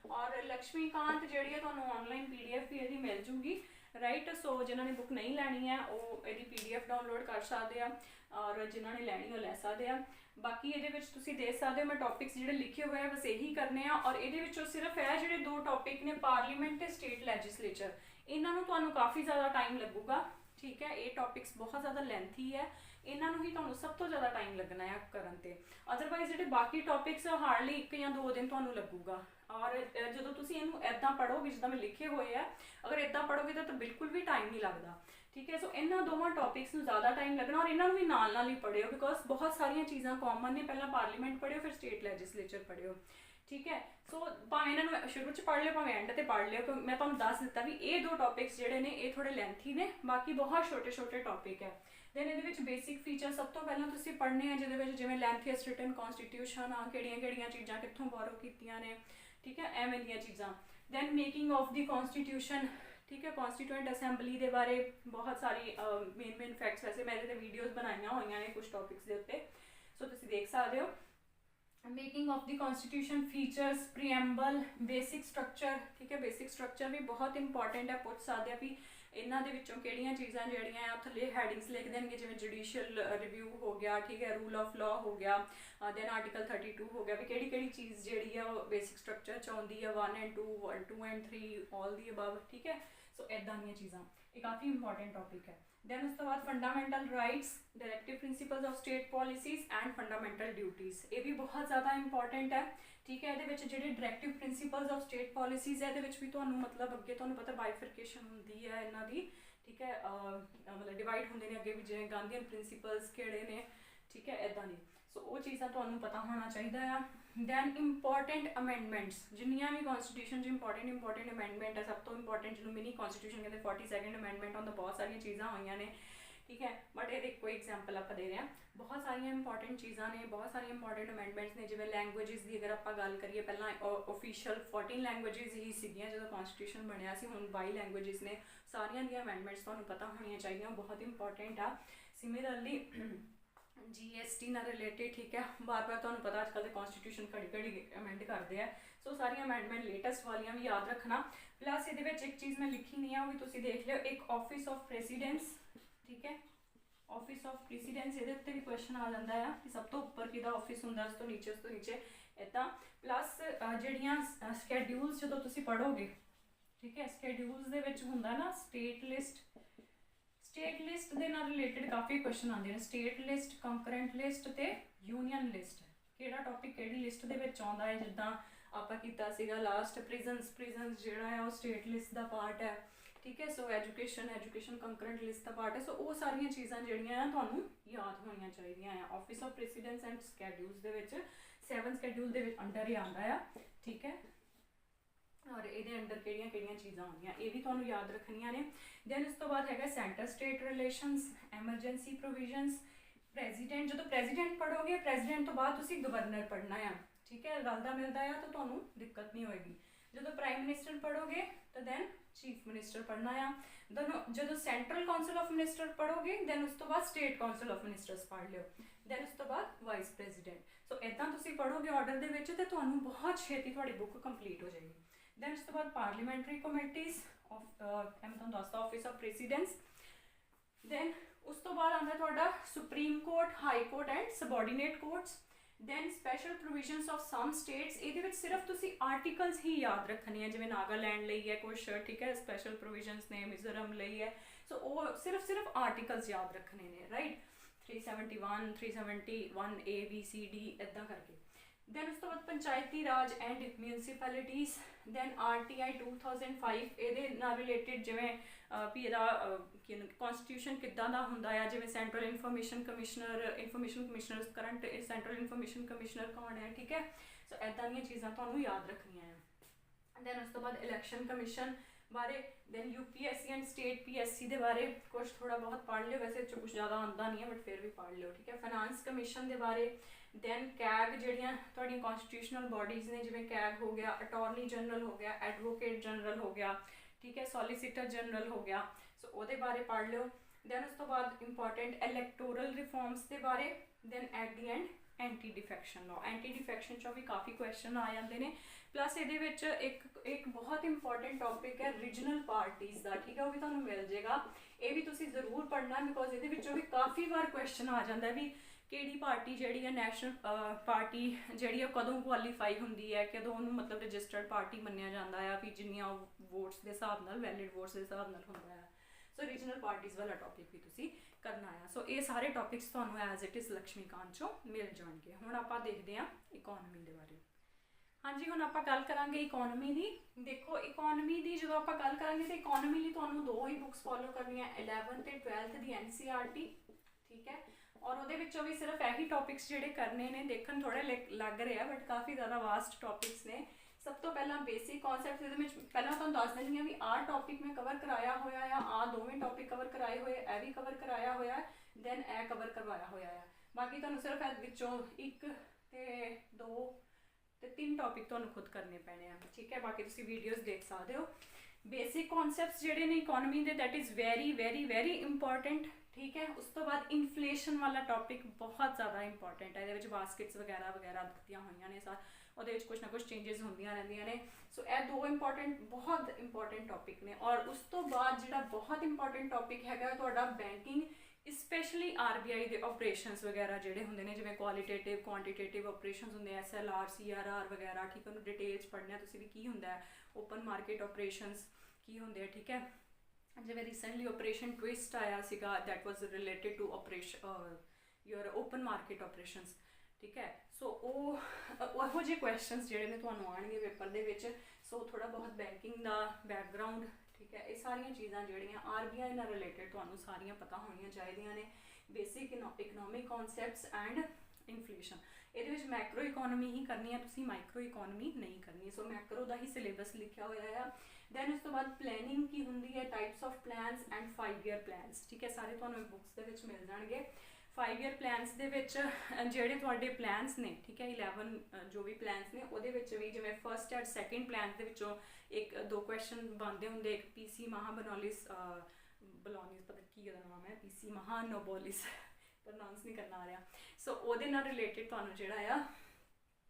ਔਰ ਲਕਸ਼ਮੀਕਾਂਤ ਜਿਹੜੀ ਹੈ ਤੁਹਾਨੂੰ ਆਨਲਾਈਨ PDF ਵੀ ਇਹਦੀ ਮਿਲ ਜੂਗੀ। राइट। सो जिन्होंने बुक नहीं लैनी है वो ये PDF डाउनलोड कर सकते हैं और जिन्होंने लैनी वो लै सकते हैं। बाकी ये तुसीं देख सकते हो मैं टॉपिक्स जिहड़े लिखे हुए हैं बस यही करने हैं। और ये सिर्फ है जिहड़े 2 टॉपिक ने पार्लीमेंट ते स्टेट लैजिसलेचर, इन्हों तुहानूं काफ़ी ज़्यादा टाइम लगूगा। ठीक है, ये टॉपिक्स बहुत ज़्यादा लेंथी है, इन्हों ही तुहानूं सब तो ज़्यादा टाइम लगना है करन ते। अदरवाइज जिहड़े बाकी टॉपिक्स हार्डली 1 या 2 दिन तुहानूं लगूगा। और जो तुसीं इहनूं इदां पढ़ोगे जिद्दां मैं लिखे हुए है, अगर इदां पढ़ोगे तो बिल्कुल भी टाइम नहीं लगता। ठीक है, सो इन्होंने दोवां टॉपिक्स में ज़्यादा टाइम लगना और इन्होंने भी नाल ही पढ़ियो बिकॉज बहुत सारिया चीज़ां कॉमन ने। पहला पार्लीमेंट पढ़ियो फिर स्टेट लैजिसलेचर पढ़ियो। ठीक है, सो भावें इन्होंने शुरू च पढ़ लियो भावें एंड ते पढ़ लियो। मैं तुहानूं दस दिता भी ये 2 टॉपिक्स जिहड़े ने ये थोड़े लेंथी ने, बाकी बहुत छोटे छोटे टॉपिक है। दैन ये बेसिक फीचर सब तो पहला तुसीं पढ़ने हैं जिहदे जिवें लेंथीएस्ट रिटन कॉन्स्टिट्यूशन आ किहड़ियां चीज़ां कित्थों बोरो कीतियां ने। ठीक है, एवें दियां चीज़ां। Then making of the constitution. ठीक है, कॉन्स्टिट्यूएंट असैंबली के बारे बहुत सारी मेन फैक्ट्स, वैसे मैं ये वीडियोज़ बनाइया हुई ने कुछ टॉपिक्स के उत्ते, सो तुसीं देख सकते हो। Making of the constitution, features, preamble, basic structure. ठीक है, बेसिक स्ट्रक्चर भी बहुत इंपॉर्टेंट है, पूछ सकते हैं भी इन्हां दे विचों किहड़ियां चीज़ां जिहड़ियां थल्ले हैडिंग्स लिख देंगे जिवें जुडिशियल रिव्यू हो गया। ठीक है, रूल ऑफ लॉ हो गया, दैन आर्टिकल 32 हो गया भी किहड़ी चीज़ जिहड़ी है वो बेसिक स्ट्रक्चर च आउंदी है 1 and 2, 2 and 3, all the above. ठीक है, सो इदां दीयां चीज़ां ये काफ़ी इंपॉर्टेंट टॉपिक है। दैन उस तो बाद fundamental rights, directive principles of state policies and fundamental duties, ये भी बहुत ज़्यादा इंपॉर्टेंट है। ठीक है, ये जो directive principles of state policies है ये भी तुहानूं मतलब अगे तुहानूं पता बाइफरकेशन होंदी है इन्हां दी। ठीक है, मतलब डिवाइड होंदे ने अगे भी जिवें गांधीयन प्रिंसिपल्स किहड़े ने। ठीक है, इदां दी, सो वो चीज़ां तुहानूं पता होना चाहिए है। दैन इंपॉर्टेंट अमेंडमेंट्स, जिन्नियां भी कॉन्स्टिट्यूशन इंपॉर्टेंट अमेंडमेंट है, सब तो इंपॉर्टेंट जिन्होंने मिनी कॉन्स्टिट्यूशन कहते 42nd अमेंडमेंट होंदा, बहुत सारिया चीज़ां हुई ने। ठीक है, बट ये कोई एग्जाम्पल आप दे रहे हैं, बहुत सारिया इंपॉर्टेंट चीज़ां ने, बहुत सारी इंपॉर्टेंट अमेंडमेंट्स ने। जिवें लैंगुएजिज़ की अगर आप गल करिए, पहला ऑफिशियल 14 लैंगुएजिज़ ही सीगियां जो कॉन्स्टिट्यूशन बनया सी, हुण 22 लैंगुएजिज़ ने। सारिया दी अमेंडमेंट्स तुहानूं पता होनी चाहिए, बहुत इंपॉर्टेंट आ। सिमिलरली GST ना रिलेटेड। ठीक है, बार बार तुहानूं पता अजकल के कॉन्स्टिट्यूशन घड़ी अमेंड करते हैं, सो सारी अमेंडमेंट लेटेस्ट वालियां भी याद रखना। प्लस ये एक चीज़ मैं लिखी नहीं है वो भी तुसीं देख लियो, एक ऑफिस ऑफ प्रेसीडेंस। ठीक है, ऑफिस ऑफ प्रेसीडेंस ये भी क्वेश्चन आ जाता है कि सब तो उपर किहदा ऑफिस हुंदा, उस तो नीचे इदां। प्लस जिहड़ियां स्कैड्यूल्स जो तुसीं पढ़ोगे। ठीक है, स्कैड्यूल्स दे विच हुंदा ना स्टेट लिस्ट के नाल रिलेटेड काफ़ी क्वेश्चन आते हैं। स्टेट लिस्ट, कंकरेंट लिस्ट ते यूनियन लिस्ट, किहड़ा टॉपिक किहड़ी लिस्ट दे विच आउंदा है। जिद्दां आपां कीता सीगा लास्ट प्रिजनस जिहड़ा है वो स्टेट लिस्ट का पार्ट है। ठीक है, सो एजुकेशन कंकरेंट लिस्ट का पार्ट है। सो वो सारिया चीज़ां जिहड़ियां हैं तुहानूं याद होनियां चाहिदियां हैं। Office of presidents and schedules दे विच 7 स्कैड्यूल दे अंडर ही आंदा है। ठीक है, और ये अंडर किहड़ियां चीज़ां होंदियां ये भी तुहानूं याद रखनियां ने। दैन उस तो बाद है centre state relations, emergency provisions, president. जो प्रेजिडेंट पढ़ोगे, प्रेजिडेंट तो बाद तुसीं गवर्नर पढ़ना है। ठीक है, रलदा मिलदा है तो तुहानूं दिक्कत नहीं होएगी। जो प्राइम मिनिस्टर पढ़ोगे तो दैन चीफ मिनिस्टर पढ़ना है। दोनों जो सेंट्रल काउंसिल ऑफ मिनिस्टर पढ़ोगे दैन उस तो बाद स्टेट काउंसिल ऑफ मिनिस्टर्स पढ़ लियो। दैन उस तो बाद वाइस प्रेजिडेंट। सो इदां तुसीं पढ़ोगे ऑर्डर दे विच ते तुहानूं बहुत छेती तुहाडी बुक कंप्लीट हो जाएगी। दैन उस तो बाद पार्लीमेंटरी कमेटीज़ ऑफ मैं तुहानूं दसदा ऑफिस ऑफ प्रेसीडेंस। दैन उस तो बाद आंदा तुहाडा supreme court, high court and subordinate courts. Then special provisions of some states, ये सिर्फ तुसीं आर्टिकल्स ही याद रखने हैं, जिवें नागालैंड लई है कुछ। ठीक है, स्पैशल प्रोविजनस ने मिजोरम लई है, सो वो सिर्फ आर्टिकल्स याद रखने ने। Right, 371, 371 A B C D इदां करके। दैन उस तो बाद पंचायती राज एंड म्यूनसिपैलिटीज़। दैन RTI 2005 ये रिलेटेड जिवें भी कॉन्स्टिट्यूशन किद्दां दा हुंदा है, जिवें central information commissioner current central information commissioner कौन है। ठीक है, सो इदां दीयां चीज़ां तुहानूं याद रखनियां हैं। दैन उस तो बाद इलैक्शन कमिशन बारे। Then UPSC and state PSC के बारे कुछ थोड़ा बहुत पढ़ लियो, वैसे कुछ ज़्यादा आंदा नहीं है बट फिर भी पढ़ लियो। ठीक है, फाइनांस कमिशन के बारे। दैन कैग जिहड़ियां तुहाडीआं कॉन्स्टिट्यूशनल बॉडीज़ ने, जिवें कैग हो गया, अटॉर्नी जनरल हो गया, एडवोकेट जनरल हो गया। ठीक है, सॉलीसीटर जनरल हो गया, सो वो बारे पढ़ लियो। दैन उस तो बाद इंपॉर्टेंट इलैक्टोरल रिफॉर्म्स के बारे। Then at the end anti defection law. Anti defection चो भी काफ़ी क्वेश्चन आ जाते हैं, प्लस ये एक बहुत इंपॉर्टेंट टॉपिक है रीजनल पार्टीज़ का, ठीक है, वो भी तुहानूं मिल जाएगा। ये भी तुसीं जरूर पढ़ना, बिकॉज ये भी काफ़ी बार क्वेश्चन आ जाता है भी किहड़ी पार्टी जिहड़ी है नैशनल पार्टी जिहड़ी है कदों कुआलीफाई हुंदी है, कदों उहनूं मतलब रजिस्टर्ड पार्टी मन्निया जाता है भी जिन्नियां वोट्स के हिसाब नाल वैलिड वोट्स के हिसाब नाल हुंदा है। सो रीजनल पार्टीज़ वाला टॉपिक भी तुसीं करना है। सो ये सारे टॉपिक्स तुहानूं एज इट इज़ लक्ष्मीकांत चों मिल जाएंगे। हुण आपां देखदे हां इकोनॉमी दे बारे। हाँ जी, हुण आपां गल करांगे इकोनॉमी दी। देखो इकोनॉमी दी जदों आपां गल करांगे तो इकोनॉमी लई तुहानूं दो ही बुक्स फॉलो करनियां, 11th ते 12th दी NCERT, ठीक है, और वो भी सिर्फ यही टॉपिक्स जोड़े करने ने, देखने थोड़े लग रहे हैं बट काफ़ी ज़्यादा वास्ट टॉपिक्स ने। सब तो पहला बेसिक कॉन्सैप्ट पहला तुहानूं दस दिंदी हां भी आ टॉपिक मैं कवर कराया होया है, आ दोवें टॉपिक कवर कराए हुए, ए भी कवर कराया होया है, दैन ए कवर करवाया होया है। बाकी तुहानूं सिर्फ ए विचों एक ते दो ते तीन टॉपिक तुहानूं खुद करने पैने हैं, ठीक है। बाकी तुसीं वीडियोज़ देख सकते हो। बेसिक कॉन्सैप्ट्स जिहड़े ने economy they that is very very very important, ठीक है। उस तो बाद इन्फ्लेशन वाला टॉपिक बहुत ज़्यादा इंपॉर्टेंट है, ये बास्केट्स वगैरह वगैरह दित्तियां होईयां ने, वो कुछ ना कुछ चेंजेस होंदियां रहिंदियां ने। सो ये दो इंपॉर्टेंट बहुत इंपॉर्टेंट टॉपिक ने। और उस तो बाद जिहड़ा बहुत इंपॉर्टेंट टॉपिक है तुहाडा बैंकिंग, स्पैशली RBI के ऑपरेशनस वगैरह जोड़े होंगे ने, जिवें क्वालिटेटिव क्वांटिटेटिव ऑपरेशनस होंगे, SLR CRR वगैरह, ठीक है, उन्होंने डिटेल्स पढ़ने तुसीं भी की होंदा है, ओपन मार्केट ऑपरेशनस की होंगे, ठीक है। जिवें रिसेंटली ऑपरेशन ट्विस्ट आया सीगा, that was related to operation your open market operations, ठीक है। सो वो जे क्वेश्चनस जिहड़े ने तुहानूं आउणगे पेपर दे विच। सो थोड़ा बहुत बैंकिंग दा बैकग्राउंड, ठीक है, ये सारियां चीज़ां जिहड़ियां RBI नाल रिलेटेड तुहानूं सारियां पता होणियां चाहीदियां ने। बेसिक इकनॉमिक कॉन्सैप्ट्स एंड इन्फ्लेशन, ये मैक्रो इकोनॉमी ही करनी है, तुसीं माइक्रो इकोनॉमी नहीं करनी। सो मैक्रो का ही सिलेबस लिखा हुआ है। दैन उस तो बाद प्लैनिंग की होंगी है, types of planus and 5 year planus, ठीक है, सारे तुहानूं बुक्स दे विच मिल जाणगे। 5 ईयर प्लैनस दे विच जिहड़े तुहाडे प्लैनस ने, ठीक है, 11 जो भी प्लैनस ने उहदे विच भी जिवें फर्स्ट एंड सैकेंड प्लैन दे विचों एक दो क्वेश्चन बनते होंगे। एक PC महाबनोलिस बलोनिस, पता की नाम है, PC महानोबोलिस, प्रोनाउंस नहीं करना आ रहा। सो उहदे नाल रिलेटेड तुहानूं जिहड़ा आ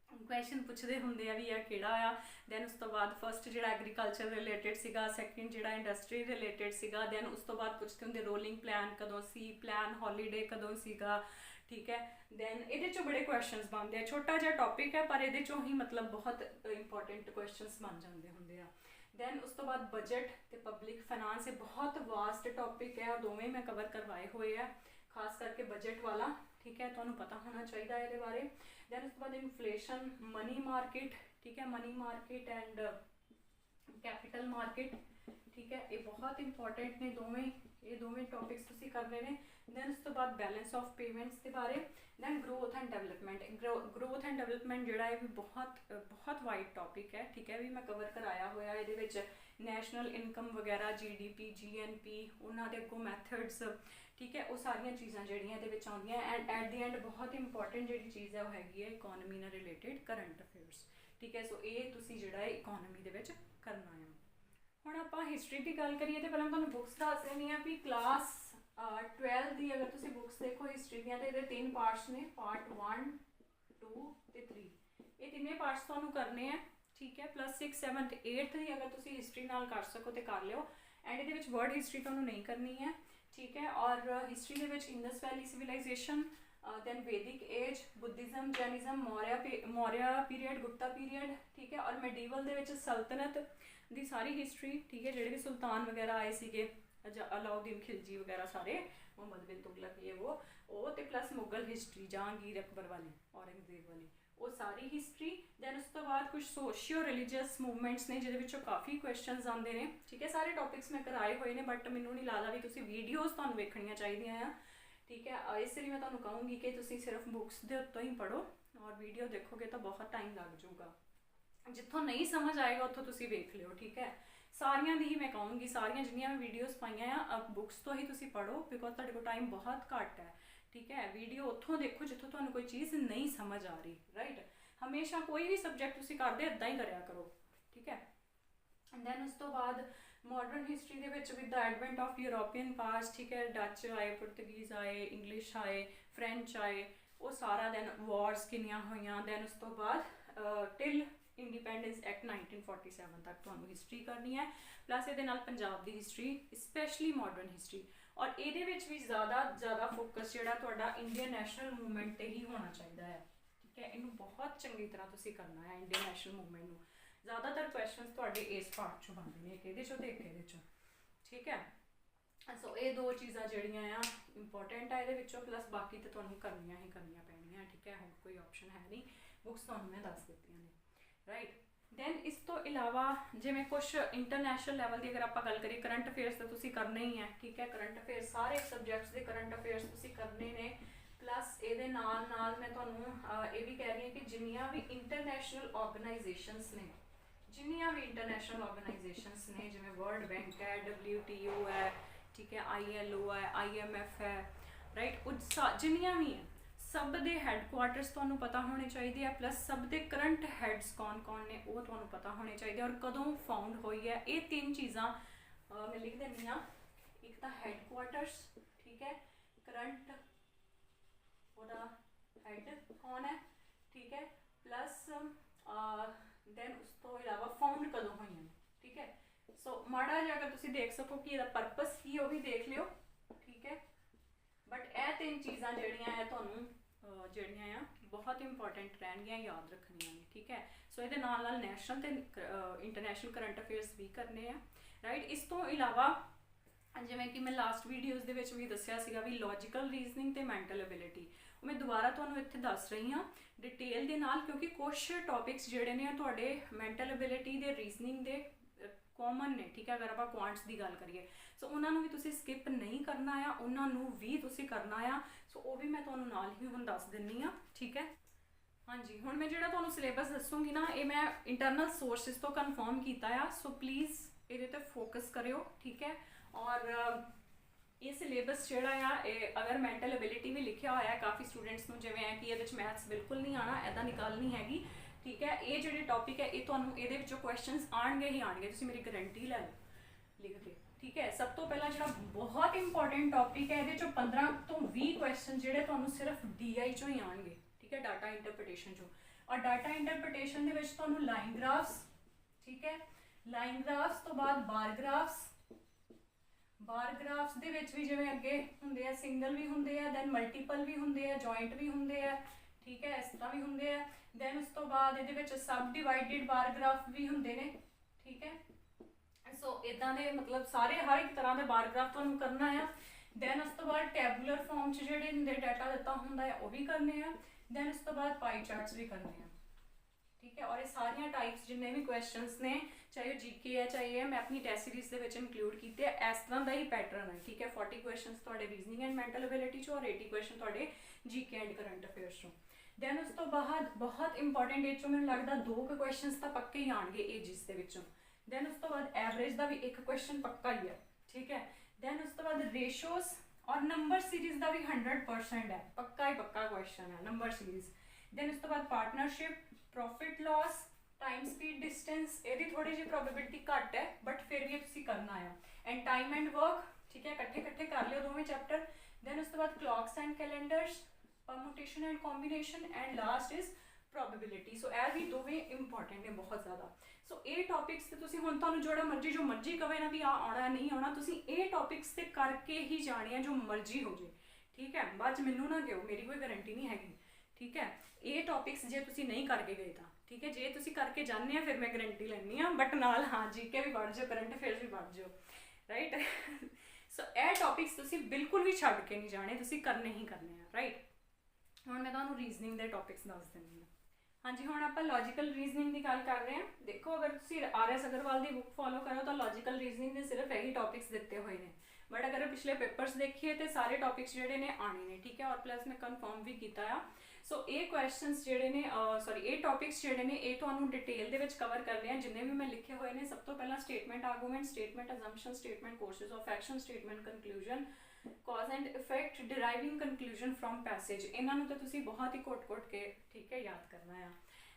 क्वेश्चन पूछते होंगे भी यह किहड़ा आ। दैन उस तो बाद फर्स्ट जिहड़ा एग्रीकल्चर रिलेटेड सीगा, सैकेंड जिहड़ा इंडस्ट्री रिलेटेड सीगा। दैन उस तो बाद पूछते होंगे रोलिंग प्लान कदों सी, प्लान हॉलीडे कदों सीगा, ठीक है। दैन ये बड़े क्वेश्चनस बनते हैं, छोटा जिहा टॉपिक है पर ये ही मतलब बहुत इंपॉर्टेंट क्वेश्चनस बन जाते होंगे। दैन उस तो बाद बजट ते पब्लिक फाइनांस, ये बहुत वास्ट टॉपिक है और दोवें मैं कवर करवाए हुए हैं, खास करके बजट वाला, ठीक है, तुहानूं पता होना चाहिए ये बारे। दैन उस तो बाद इन्फ्लेशन, मनी मार्केट, ठीक है, money market and capital market, ठीक है, ये बहुत इंपॉर्टेंट ने दोवें, ये दोवें टॉपिक्स तुसीं करने ने। दैन उस तो बाद बैलेंस ऑफ पेमेंट्स के बारे। Then growth and development, growth and development जिहड़ा है भी बहुत वाइड टॉपिक है, ठीक है, भी मैं कवर कराया होया। ये विच नैशनल इनकम वगैरह, GDP GNP, उन्होंने अगों मैथड्स, ठीक है, वो सारिया चीज़ां जिहड़ियां इहदे विच आउंदियां। एंड एट दी एंड बहुत इंपॉर्टेंट जिहड़ी चीज़ है वो हैगी है इकोनॉमी नाल रिलेटेड करंट अफेयर्स, ठीक है। सो ये तुसीं जिहड़ा है इकोनॉमी दे विच करना है। हुण आपां हिस्ट्री की गल करिए तो पहले मैं तुहानूं बुक्स दस देनी है भी क्लास 12 की अगर तुसीं बुक्स देखो हिस्ट्री दियां तो ये 3 पार्ट्स ने, पार्ट 1 2 ते 3, ये तीनों पार्ट्स तुहानूं करने हैं, ठीक है। प्लस 6 7 8 की अगर तुसीं हिस्ट्री नाल कर सको तो कर लियो। एंड ये वर्ड हिस्ट्री तुहानूं नहीं करनी है, ठीक है। और हिस्ट्री के Indus valley civilization, then Vedic age, Buddhism, Jainism, Maurya period, Gupta period, ठीक है। और मेडीवल दे विच सल्तनत दी सारी हिस्ट्री, ठीक है, जिहड़े भी सुल्तान वगैरह आए सीगे, अलाउद्दीन खिलजी वगैरह सारे, मोहम्मद बिन तुगलक ये वो तो प्लस मुगल हिस्ट्री, जहांगीर अकबर वाली, औरंगजेब वाली, वो सारी हिस्ट्री। दैन उस तो बाद कुछ सोशियो रिलीजियस मूवमेंट्स ने जिहदे विचों काफ़ी क्वेश्चनस आते हैं, ठीक है। सारे टॉपिक्स मैं कराए हुए हैं बट मैनूं नहीं लगदा भी तुसीं वीडियोज़ तुहानूं वेखणियां चाहीदियां आ, ठीक है। इसलिए मैं तुहानूं कहूँगी कि तुसीं सिर्फ बुक्स दे उत्तों ही पढ़ो और वीडियो देखोगे तो बहुत टाइम लग जाऊगा। जिथों नहीं समझ आएगा उत्थों तुसीं वेख लियो, ठीक है। सारियां दी ही मैं कहूँगी, सारियां जिन्नियां मैं वीडियोज़ पाइयां अब बुक्स तो ही तुसीं पढ़ो, बिकॉज तुहाडे कोल टाइम बहुत घट है, ठीक है। वीडियो उत्थों देखो जिथों तुहानूं कोई चीज़ नहीं समझ आ रही, राइट। हमेशा कोई भी सबजैक्ट तुसीं करदे इदां ही करिया करो, ठीक है। एंड दैन उस तो बाद मॉडर्न हिस्ट्री दे विच with the advent of European powers, ठीक है, डच आए, पुर्तगीज़ आए, इंग्लिश आए, फ्रेंच आए, वो सारा। दैन वॉर्स किनियां होईयां। दैन उस तो बाद टिल इंडिपेंडेंस एक्ट 1947 तक तुहानूं हिस्ट्री करनी है, प्लस ये पंजाब की हिस्ट्री स्पैशली मॉडर्न हिस्ट्री। और ये भी ज़्यादा फोकस जो इंडियन नैशनल मूवमेंट पर ही होना चाहिए है, ठीक है। इनू बहुत चंगी तरह तुसीं करना है इंडियन नैशनल मूवमेंट में। ज़्यादातर क्वेश्चन थोड़े इस पार्ट चो बनते हैं, एक ये चो तो एक ये चो, ठीक है। सो ये दो चीज़ां जिहड़ियां आ इंपॉर्टेंट है ये, प्लस बाकी तो तुहानूं करनियां ही करनियां पैणियां, ठीक है। हुण कोई ऑप्शन है नहीं, बुक्स तुहानूं मैं दस दित्तियां ने, राइट। दैन इस तो इलावा जिवें कुछ इंटरनैशनल लैवल की अगर आप गल करिए, करंट अफेयर्स तो तुसीं करने ही है, ठीक है। करंट अफेयर्स सारे सब्जैक्ट्स के करंट अफेयर्स तुसीं करने ने, प्लस ये नाल मैं तुहानूं ये भी कह रही हूँ कि जिन्नियां भी इंटरनैशनल ऑर्गेनाइजेशनस ने, जिन्नियां भी इंटरनैशनल ऑर्गेनाइजेशनस ने, जिवें वर्ल्ड बैंक है, WTO है, ठीक है, ILO है, IMF है, राइट, जिन्नियां भी हैं सब दे हैडकुआर्टर्स तुहानूं पता होने चाहिए है, प्लस सब दे करंट हैड्स कौन कौन ने वो तुहानूं पता होने चाहिए, और कदों फाउंड हुई है। ये तीन चीज़ां मैं लिख देनी हाँ, एक तो हैडकुआर्टर्स, ठीक है, करंट ओदा हैड कौन है, ठीक है, प्लस दैन उस तो इलावा फाउंड कदों हुई हैं, ठीक है। सो माड़ा जिहा अगर तुसीं देख सको कि इसदा परपस की, वो भी देख लियो, ठीक है। बट यह तीन चीज़ां जिहड़ियां है तुहानूं जिहड़ियां आ बहुत इंपॉर्टेंट रहणगियां, याद रखनियां ने, ठीक है। सो ये नाल नैशनल ते इंटरनैशनल करंट अफेयर्स भी करने हैं, राइट। इस तो इलावा जिवें कि मैं लास्ट वीडियोज़ दे विच भी दस्सिया सीगा भी लॉजिकल रीजनिंग ते मैंटल एबिलिटी, मैं दोबारा तुहानूं इत्थे दस रही हाँ डिटेल दे नाल, क्योंकि कुछ टॉपिक्स जिहड़े ने तुहाडे मैंटल एबिलिटी दे रीजनिंग दे कॉमन ने, ठीक है। अगर आप क्वांट्स की गल करिए सो उन्होंने भी तुसीं स्किप नहीं करना आ, उन्होंने भी तुसीं करना आ। सो वो भी मैं तुहानूं नाल ही हुण दस दिन्नी हाँ, ठीक है। हाँ जी, हुण मैं जिहड़ा तुहानूं सिलेबस दसूँगी ना, ये मैं इंटरनल सोर्सिस तो कन्फर्म किया आ, सो प्लीज़ ये ते फोकस करियो, ठीक है। और ये सिलेबस जिहड़ा आ अगर मैंटल एबिलिटी भी लिखिया होया है काफ़ी स्टूडेंट्स नूं जिवें है कि ये मैथ्स बिल्कुल नहीं आना, ऐदा नहीं गल नहीं हैगी, ठीक है। ये जो टॉपिक है ये तुहानूं इहदे विचों क्वेश्चनस आउणगे ही आउणगे, तुसीं मेरी गारंटी लै लो लिख के, ठीक है। सब तो पहला जो बहुत इंपॉर्टेंट टॉपिक है ये 15 तो 20 क्वेश्चन जिहड़े तुहानूं सिर्फ DI चों ही आउणगे, ठीक है, डाटा इंटरप्रिटेशन चों। और डाटा इंटरप्रिटेशन दे विच तुहानूं लाइन ग्राफ्स, ठीक है, लाइन ग्राफ्स तो बाद बार ग्राफ्स, बार ग्राफ्स दे विच भी जिवें अगे हुंदे आ सिंगल भी हुंदे आ, दैन मल्टीपल भी हुंदे आ, जॉइंट भी हुंदे आ, ठीक है, इस तरह भी हुंदे आ। दैन उस तो बाद इहदे विच सब डिवाइडेड बार ग्राफ भी हुंदे ने, ठीक है। सो इदां दे मतलब सारे हर एक तरह के बार ग्राफ तुहानूं करना है। दैन उस तो बाद टैबुलर फॉर्म च जिहड़े हुंदे डाटा दिता हुंदा है वो भी करने हैं। दैन उस तो बाद पाई चार्ट्स भी करने हैं, ठीक है। और ये सारियां टाइप्स जिन्ने भी क्वेश्चंस ने, चाहे GK है चाहे मैं अपनी टेस्ट सीरीज दे विच इंक्लूड कीते हैं, इस तरह का ही पैटर्न है, ठीक है। 40 क्वेश्चंस तुहाडे रीजनिंग एंड मैंटल एबिलिटी चो और 80 क्वेश्चन तुहाडे GK एंड करंट अफेयर्स चो। दैन उस तो बाद बहुत इंपॉर्टेंट ये मैंने लगता 2 क्वेश्चन तो पक्के ही आएंगे एजिस के विचों। दैन उस तो बाद एवरेज का भी एक क्वेश्चन पक्का ही है, ठीक है। दैन उस तो बाद रेशोज और नंबर सीरीज का भी 100% है, पक्का ही पक्का क्वेश्चन है नंबर सीरीज। दैन उस तो बाद partnership, profit loss, time speed distance, ये थोड़ी जी प्रोबेबिलिटी घट है बट फिर भी तुसीं करना है। एंड टाइम एंड वर्क, ठीक है, कट्ठे कट्ठे कर लियो दोवें चैप्टर। दैन उस तो बाद clocks and calendars, permutation and combination, and last is probability. So यह भी दोवें इंपॉर्टेंट है बहुत ज़्यादा। सो ये टॉपिक्स तुसीं हुण तुहानूं जो मर्जी कवे ना भी आना नहीं आना, तुसीं ये टॉपिक्स ते करके ही जाने हैं जो मर्जी हो जाए, ठीक है। बाद च मैनूं ना कहो, मेरी कोई गारंटी नहीं हैगी, ठीक है। ये टॉपिक्स जे तुसीं नहीं करके गए तां ठीक है, जे तुसीं करके जाने हैं फिर मैं गारंटी लैनी हाँ, बट नाल हाँ GK भी पढ़ जाओ, करंट अफेयर्स भी पढ़ जाओ, राइट। सो यह टॉपिक्स तुसीं बिल्कुल भी छड्ड के नहीं जाने, तुसीं करने ही करने हैं, राइट। हुण मैं तुहानूं रीजनिंग के टॉपिक्स दस दिंदी हाँ। हाँ जी, हुण आपां लॉजिकल रीजनिंग की गल कर रहे हैं। देखो अगर तुसीं RS अग्रवाल की बुक फॉलो करो तो लॉजिकल रीजनिंग के सिर्फ यही टॉपिक्स दिते हुए हैं, बट अगर पिछले पेपर्स देखिए तो सारे टॉपिक्स जिहड़े ने आने ने, ठीक है। और प्लस मैं कन्फर्म भी किया आ। सो ये क्वेश्चनस जिहड़े ने सॉरी ये टॉपिक्स जिहड़े ने ये तुहानूं डिटेल दे विच कवर करने हैं, जिन्ने भी मैं लिखे हुए हैं। सब तो पहला statement argument, statement assumption, statement courses of action, statement conclusion, cause and effect, deriving conclusion from passage, इन्हों तो तुसीं बहुत ही घुट के, ठीक है, याद करना है।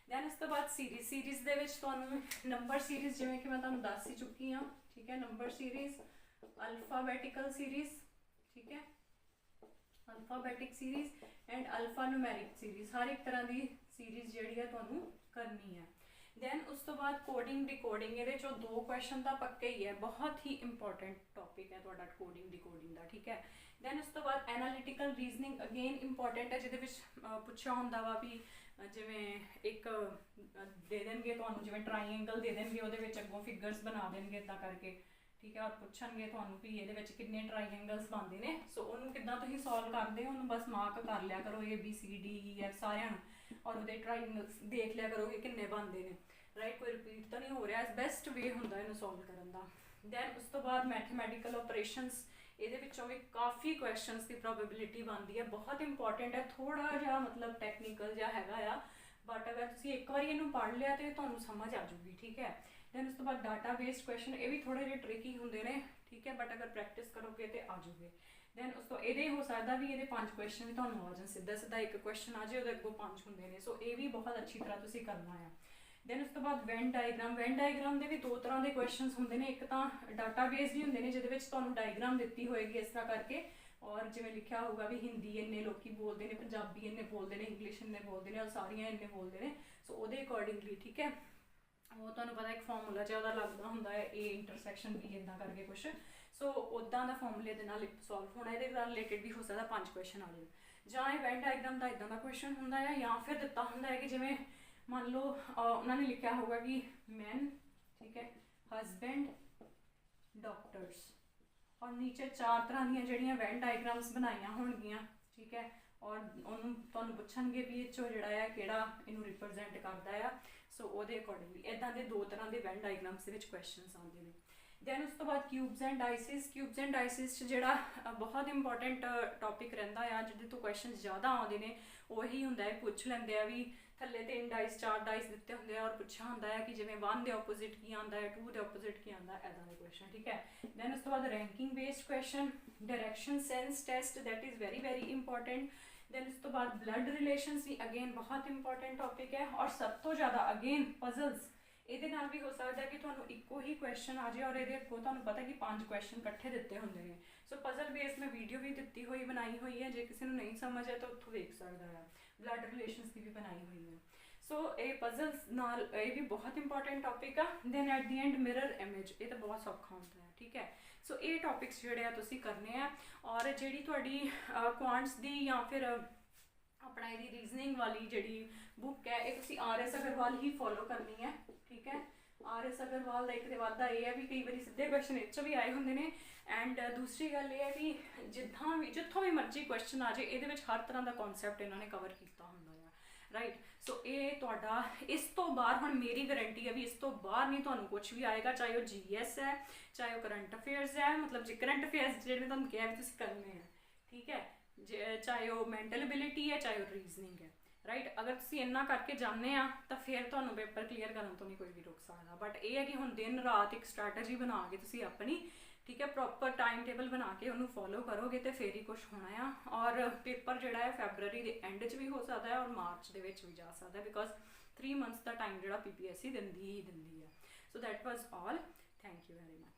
दैन उस तो बाद सीरीज़ दे विच तुहानूं नंबर सीरीज़ जिवें कि मैं तुहानूं दस ही चुकी हाँ, ठीक है। नंबर सीरीज़, अल्फाबैटिकल सीरीज़, ठीक है, alphabetic series and alphanumeric series, हर एक तरह की सीरीज़ जिहड़ी है तुहानूं करनी है। दैन उस तो बाद कोडिंग डिकोडिंग, ये 2 क्वेश्चन तो पक्के ही है, बहुत ही इंपॉर्टेंट टॉपिक है तुहाडा कोडिंग डिकोडिंग का, ठीक है। दैन उस तो बाद एनालिटिकल रीजनिंग अगेन इंपॉर्टेंट है, जिहदे विच पुछया हुंदा वा भी जिवें एक दे देंगे तुहानूं, जिवें ट्राईएंगल दे देंगे, उहदे विच अगों फिगर्स बना देंगे इदां करके, ठीक है, और पुछणगे तुहानूं भी इहदे विच किन्ने ट्राईएंगल्स बनदे ने। सो उहनूं किद्दां तुसीं सॉल्व करदे हो, उहनूं बस मार्क कर लिया करो ABCDE F सारिआं नूं, और उहदे ट्राईएंगल्स देख लिया करो कि किन्ने बनदे ने, राइट। कोई रिपीट तो नहीं हो रहा, बेस्ट वे हुंदा इहनूं सॉल्व करन दा। दैन उस तो बाद मैथमैटिकल ऑपरेशंस, ਇਹਦੇ ਵਿੱਚੋਂ ਵੀ ਕਾਫੀ ਕੁਐਸਚਨਸ ਦੀ ਪ੍ਰੋਬੇਬਿਲਿਟੀ ਬਣਦੀ ਹੈ, ਬਹੁਤ ਇੰਪॉर्टेंट है, थोड़ा ਜਿਹਾ मतलब ਟੈਕਨੀਕਲ ਜਿਹਾ ਹੈਗਾ ਆ, बट अगर तुसीं एक बार ਇਹਨੂੰ पढ़ लिया तो ਤੁਹਾਨੂੰ समझ आ जाऊगी, ठीक है। दैन उस तो बाद डाटा बेस्ड क्वेश्चन, ये भी थोड़े जे ट्रिकी होंगे ने, ठीक है, बट अगर प्रैक्टिस करोगे तो आ जाओगे। दैन उस तो ये हो सकता भी ये 5 क्वेश्चन भी तुहानूं आ जाए, सीधा सीधा एक क्वेश्चन आ जाए, अगों 5 होंगे ने। सो ये भी बहुत अच्छी तरह तुसीं करना है। दैन उस तो बाद वैन डायग्राम, वैन डायग्राम के भी 2 तरह के क्वेश्चनस होंगे ने, एक तो डाटा बेस्ड ही होंगे ने, जिहदे विच तुहानूं डायग्राम दित्ती होएगी इस तरह करके, और जिवें लिखा होगा भी हिंदी इन्ने लोग बोलते हैं, पंजाबी इन्ने बोलते हैं, इंग्लिश इन्ने बोलते हैं, और सारियां इन्ने बोलते हैं। सो उहदे अकॉर्डिंगली, ठीक है, वो तुहानूं पता एक फॉर्मूला जिहा उहदा लगदा हुंदा है, A इंटरसैक्शन B इदां करके कुछ। सो उदां दा फॉर्मूले दे नाल सॉल्व होना, इहदे नाल रिलेटेड भी हो सकदा 5 क्वेश्चन आ जाए। जां वैन डायग्राम का इदां दा क्वेश्चन हुंदा है, या फिर दित्ता हुंदा है कि जिवें मान लो उन्होंने लिखा होगा कि मैन, ठीक है, हसबैंड, डॉक्टर्स, और नीचे 4 तरह दी जिहड़ियां वैन डायग्राम्स बनाईयां होणगियां, ठीक है, और उन्होंने तुहानूं पुछणगे भी इह चों जिहड़ा है किहड़ा इहनूं रिप्रजेंट करदा है। सो उहदे अकॉर्डिंगली इदां दे 2 तरह के वैन डायग्राम्स दे विच क्वेश्चनस आउंदे ने। दैन उस तो बाद क्यूब्स एंड डाइसिस, क्यूब्स एंड डाइसिस जिहड़ा बहुत इंपॉर्टेंट टॉपिक रहिंदा आ, जिहदे तो क्वेश्चन ज़्यादा आउंदे ने, उही हुंदा है, पुछ लैंदे आ भी थल्ले 3 डाइस 4 डाइस दिते होंगे, और पुछा होंदा है कि जिवें 1 के ऑपोजिट की आंदा है, 2 के ऑपोजिट की आंदा है, इदां दे क्वेश्चन, ठीक है। दैन उस तो बाद ranking based question, direction sense test, that is very very important. Then उस तो बाद ब्लड रिलेशंस भी अगेन बहुत इंपॉर्टेंट टॉपिक है, और सब तो ज़्यादा अगेन पजल्स, ਇਹਦੇ ਨਾਲ भी हो सकता है कि ਤੁਹਾਨੂੰ ਇੱਕੋ ही क्वेश्चन आ जाए, और ਇਹਦੇ ਅੱਗੋਂ ਤੁਹਾਨੂੰ पता कि 5 क्वेश्चन इकट्ठे दिते होंगे ने। सो पजल बेस में वीडियो भी दी हुई बनाई हुई है, जे किसी को नहीं समझ है तो उत्थों देख सकता है, ब्लड रिलेशंस की भी बनाई हुई है। सो ये पजल्स नाल ये भी बहुत इंपॉर्टेंट टॉपिक आ। Then at the end mirror image, ये तो बहुत सौखा होता है, ठीक है। सो ये टॉपिक्स जिहड़े आ तुसीं करने आ, और जिहड़ी तुहाडी क्वांट्स दी या फिर अपना ये रीजनिंग वाली जी बुक है, ये तुसीं RS अग्रवाल ही फॉलो करनी है, ठीक है। RS अग्रवाल का एक तो वादा यह है भी कई बार सीधे क्वेश्चन इस भी आए होंगे ने, एंड दूसरी गल ये है भी जिद्दां भी जितों भी मर्जी क्वेश्चन आ जाए, ये हर तरह का कॉन्सैप्ट इन्होंने कवर किया होंदा है, राइट। सो ये तुहाडा इस तो बाहर हुण मेरी गारंटी है भी इस तो बाहर नहीं तुहानूं कुछ भी आएगा, चाहे वो GS है, चाहे वो करंट अफेयर्स है, मतलब जो करंट अफेयर्स जिहड़े तुहानूं कहा भी तुसीं करने हैं, ठीक है, चाहे वो मैंटल एबिलिटी है, चाहे वो रीजनिंग है, राइट। अगर तुसीं इन्ना करके जाने आ तो फिर तुहानूं पेपर क्लीयर करन तो नहीं कोई भी रोक सकदा, बट ये है कि हुण दिन रात एक स्ट्रैटजी बना के तुसीं अपनी, ठीक है, प्रॉपर टाइम टेबल बना के उन्होंने फॉलो करोगे तो फिर ही कुछ होना है। और पेपर जोड़ा है फैबररी के एंड च भी हो सकता है और मार्च के भी जा सकता है, बिकॉज 3 मंथ्स का टाइम जो PPSC दिंदी ही दिंदी है।